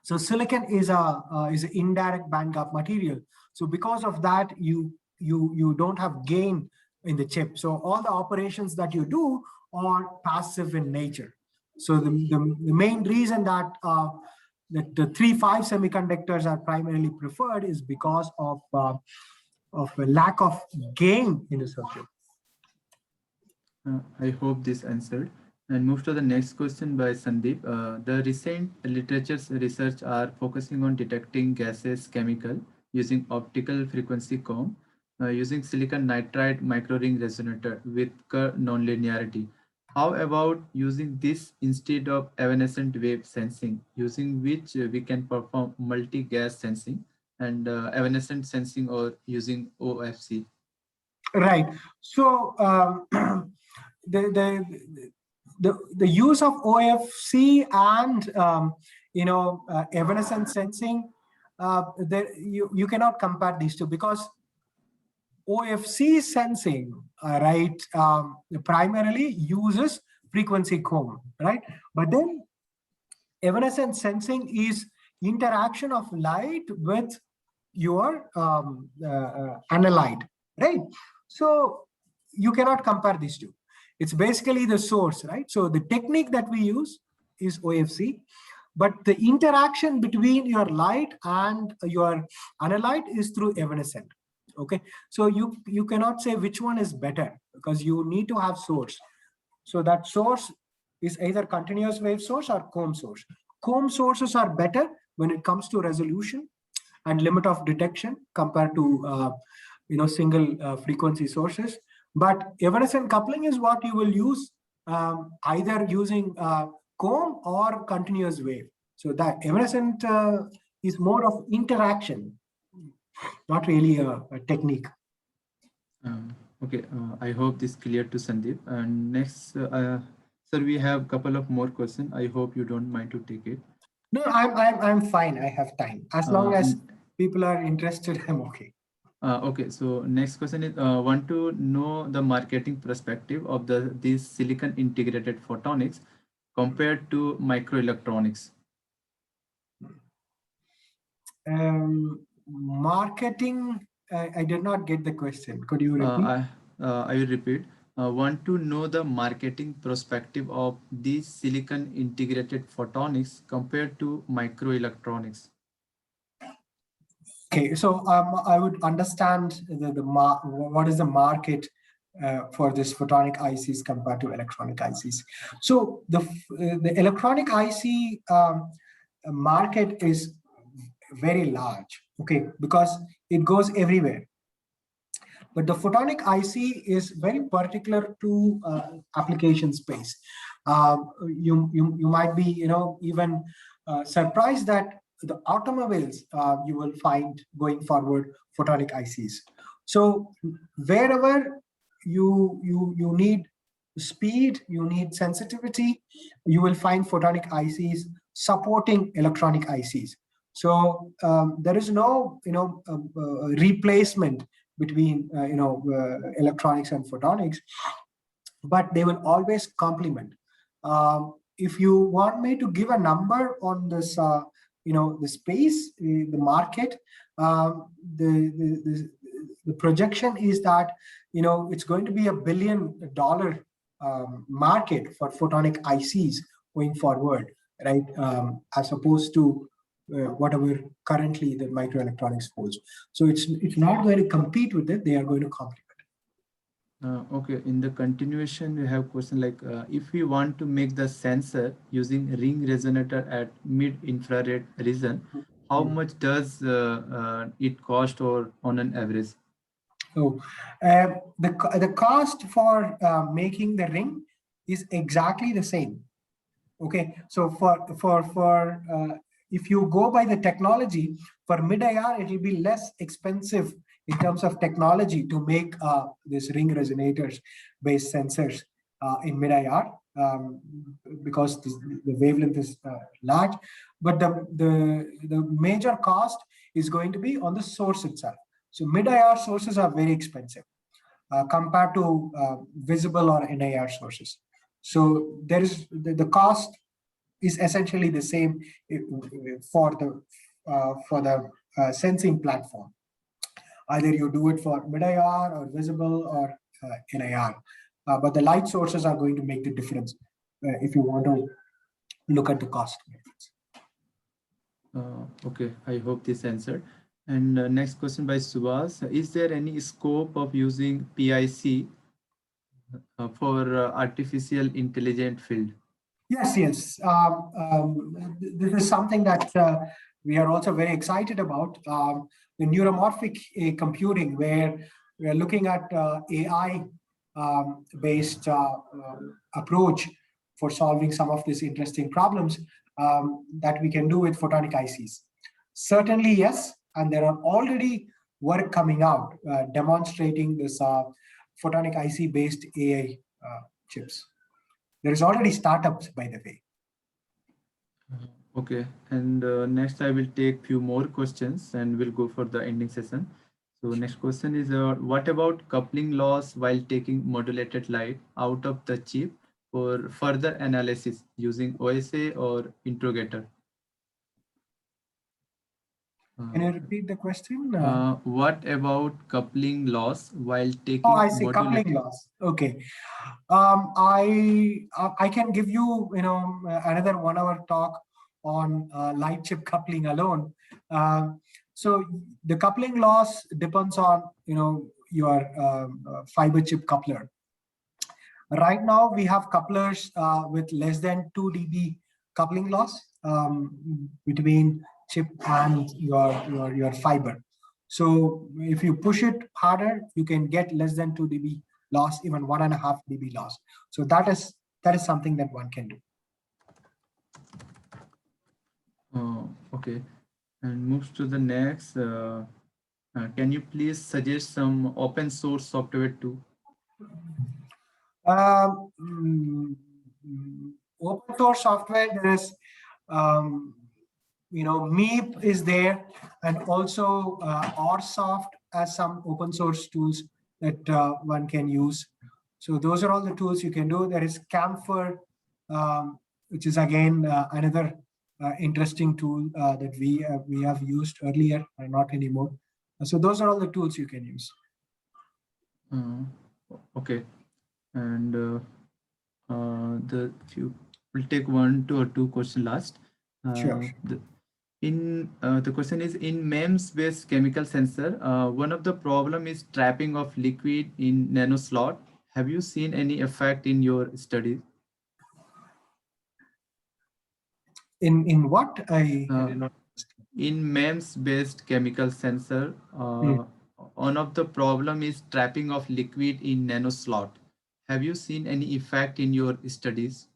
[SPEAKER 1] So silicon is an indirect bandgap material. So because of that, you don't have gain in the chip. So all the operations that you do are passive in nature. So the main reason that the 3-5 semiconductors are primarily preferred is because of a lack of gain in the circuit.
[SPEAKER 2] I hope this answered. And move to the next question by Sandeep. The recent literature's research are focusing on detecting gases chemical using optical frequency comb, using silicon nitride microring resonator with Kerr nonlinearity. How about using this instead of evanescent wave sensing, using which we can perform multi-gas sensing and evanescent sensing, or using OFC?
[SPEAKER 1] Right. So the use of OFC and evanescent sensing, you cannot compare these two, because OFC sensing, right, primarily uses frequency comb, right? But then evanescent sensing is interaction of light with your analyte, right? So you cannot compare these two. It's basically the source, right? So the technique that we use is OFC, but the interaction between your light and your analyte is through evanescent. Okay, so you cannot say which one is better, because you need to have source. So that source is either continuous wave source or comb source. Comb sources are better when it comes to resolution and limit of detection compared to single frequency sources. But evanescent coupling is what you will use either using comb or continuous wave. So that evanescent is more of interaction, not really a technique.
[SPEAKER 2] Okay, I hope this clear to Sandeep. And next, sir, we have a couple of more questions. I hope you don't mind to take it.
[SPEAKER 1] No, I'm fine. I have time. As long as people are interested, I'm okay.
[SPEAKER 2] Okay, so next question is want to know the marketing perspective of these silicon integrated photonics compared to microelectronics.
[SPEAKER 1] Marketing, I did not get the question. Could you repeat?
[SPEAKER 2] I will repeat. Want to know the marketing perspective of these silicon integrated photonics compared to microelectronics.
[SPEAKER 1] Okay, so I would understand what is the market for this photonic ICs compared to electronic ICs. So the electronic IC market is very large, okay, because it goes everywhere. But the photonic IC is very particular to application space. You might be even surprised that the automobiles you will find going forward photonic ICs. So wherever you need speed, you need sensitivity, you will find photonic ICs supporting electronic ICs. So there is no replacement between electronics and photonics, but they will always complement. If you want me to give a number on this, the space, the market, the projection is that it's going to be $1 billion market for photonic ICs going forward, right? As opposed to whatever currently the microelectronics holds. So it's not going to compete with it; they are going to complement.
[SPEAKER 2] Okay, in the continuation, we have question like if we want to make the sensor using ring resonator at mid-infrared region, how much does it cost or on an average?
[SPEAKER 1] So the cost for making the ring is exactly the same. Okay, so for if you go by the technology for mid-IR, it will be less expensive in terms of technology to make this ring resonators based sensors in mid-IR because the wavelength is large, but the major cost is going to be on the source itself. So mid-IR sources are very expensive compared to visible or NIR sources. So there is the cost is essentially the same for the sensing platform. Either you do it for mid-IR or visible or NIR, but the light sources are going to make the difference if you want to look at the cost.
[SPEAKER 2] Okay, I hope this answered. And next question by Subhas. Is there any scope of using PIC for artificial intelligent field?
[SPEAKER 1] Yes. This is something that we are also very excited about. The neuromorphic computing, where we are looking at AI based approach for solving some of these interesting problems that we can do with photonic ICs. Certainly, yes, and there are already work coming out demonstrating this photonic IC based AI chips. There is already startups, by the way.
[SPEAKER 2] Okay, and next I will take few more questions and we'll go for the ending session. So next question is, what about coupling loss while taking modulated light out of the chip for further analysis using OSA or integrator?
[SPEAKER 1] Can you repeat the question?
[SPEAKER 2] What about coupling loss while taking?
[SPEAKER 1] Oh, I see, coupling loss. Okay, I can give you another 1 hour talk on light chip coupling alone. So the coupling loss depends on your fiber chip coupler. Right now, we have couplers with less than 2 dB coupling loss between chip and your fiber. So if you push it harder, you can get less than 2 dB loss, even 1.5 dB loss. So that is something that one can do.
[SPEAKER 2] Okay, and moves to the next. Can you please suggest some open source software too?
[SPEAKER 1] Um, mm, Open source software, there is, MEEP is there, and also ORSoft has some open source tools that one can use. So those are all the tools you can do. There is Camphor, which is again another interesting tool that we have used earlier, not anymore. So those are all the tools you can use.
[SPEAKER 2] Okay, and we'll take one or two questions last.
[SPEAKER 1] Sure.
[SPEAKER 2] The question is, in MEMS based chemical sensor, one of the problem is trapping of liquid in nano slot. Have you seen any effect in your studies?
[SPEAKER 1] In what? I did not.
[SPEAKER 2] In MEMS based chemical sensor, one of the problem is trapping of liquid in nano slot. Have you seen any effect in your studies?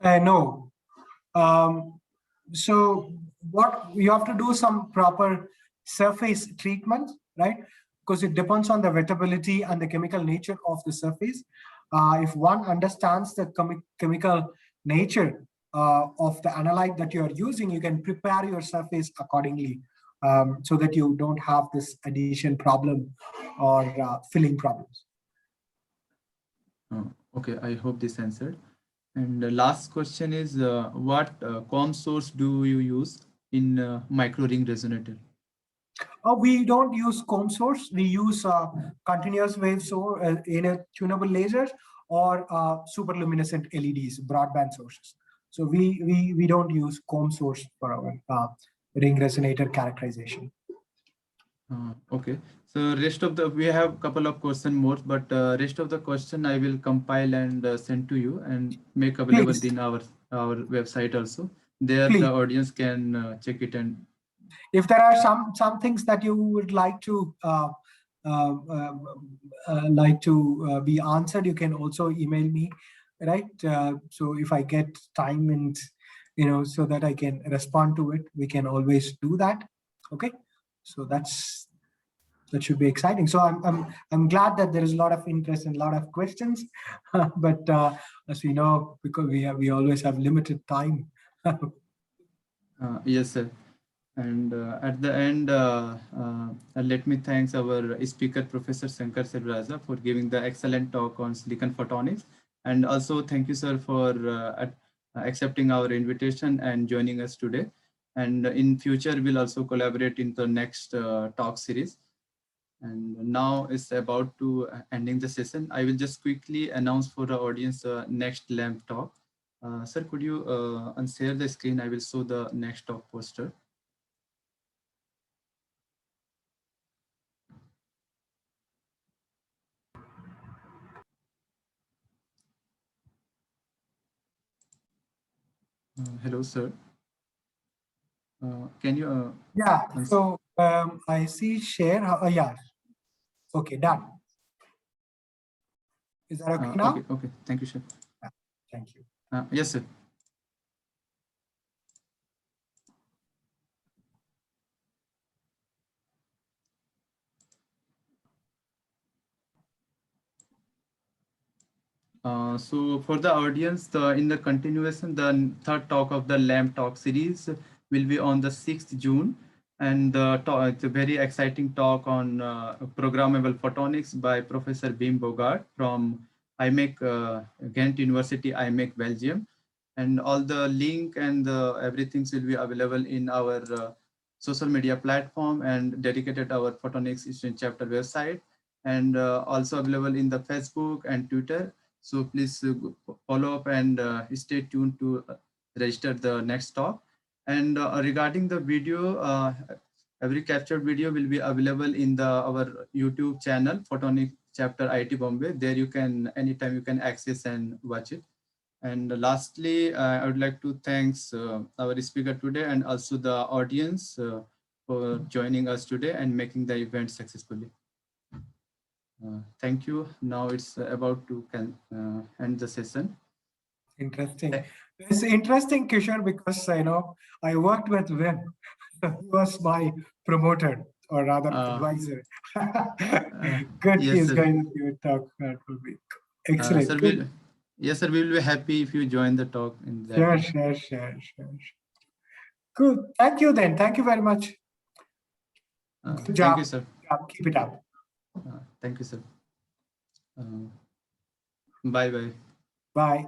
[SPEAKER 1] No. So what you have to do some proper surface treatment, right? Because it depends on the wettability and the chemical nature of the surface. If one understands the chemical nature of the analyte that you are using, you can prepare your surface accordingly, so that you don't have this adhesion problem or filling problems.
[SPEAKER 2] Okay, I hope this answered. And the last question is, what COM source do you use in micro ring resonator?
[SPEAKER 1] We don't use comb source. We use continuous wave source in a tunable lasers or super luminescent LEDs, broadband sources. So we don't use comb source for our ring resonator characterization.
[SPEAKER 2] Okay, so rest of the, we have a couple of question more, but rest of the question I will compile and send to you and make available
[SPEAKER 1] Please.
[SPEAKER 2] in our website also. There
[SPEAKER 1] Please.
[SPEAKER 2] the audience can check it. And
[SPEAKER 1] if there are some things that you would like to be answered, you can also email me, right? So if I get time and so that I can respond to it, we can always do that. Okay, so that should be exciting. So I'm glad that there is a lot of interest and a lot of questions, but as we know, because we always have limited time.
[SPEAKER 2] yes, sir. And at the end, let me thank our speaker, Professor Shankar Selvaraja, for giving the excellent talk on silicon photonics. And also thank you, sir, for accepting our invitation and joining us today. And in future, we'll also collaborate in the next talk series. And now it's about to ending the session. I will just quickly announce for the audience next LAMP talk. Sir, could you unshare the screen? I will show the next talk poster. Hello, sir. Can you?
[SPEAKER 1] Yeah. So I see share. Yeah. Okay. Done. Is that okay now?
[SPEAKER 2] Okay. Thank you, sir.
[SPEAKER 1] Thank you.
[SPEAKER 2] Yes, sir. So for the audience, in the continuation, the third talk of the LAMP talk series will be on the 6th June. And it's a very exciting talk on programmable photonics by Professor Beam Bogart from IMEC, Ghent University, IMEC, Belgium. And all the link and everything will be available in our social media platform and dedicated our Photonics student chapter website, and also available in the Facebook and Twitter. So please follow up and stay tuned to register the next talk. And regarding the video, every captured video will be available in our YouTube channel, Photonic Chapter IIT Bombay. There you can, anytime you can access and watch it. And lastly, I would like to thank our speaker today and also the audience for joining us today and making the event successfully. Thank you. Now it's about to end the session.
[SPEAKER 1] Interesting. It's interesting, Kishore, because I worked with Wim. He was my promoter, or rather advisor. Good,
[SPEAKER 2] yes,
[SPEAKER 1] he's
[SPEAKER 2] sir.
[SPEAKER 1] going to give a talk. That will be excellent.
[SPEAKER 2] Sir, yes, sir. We will be happy if you join the talk in that.
[SPEAKER 1] Sure. Good. Thank you then. Thank you very much. Good job.
[SPEAKER 2] Thank you, sir.
[SPEAKER 1] Keep it up.
[SPEAKER 2] Thank you, sir. Bye.
[SPEAKER 1] Bye.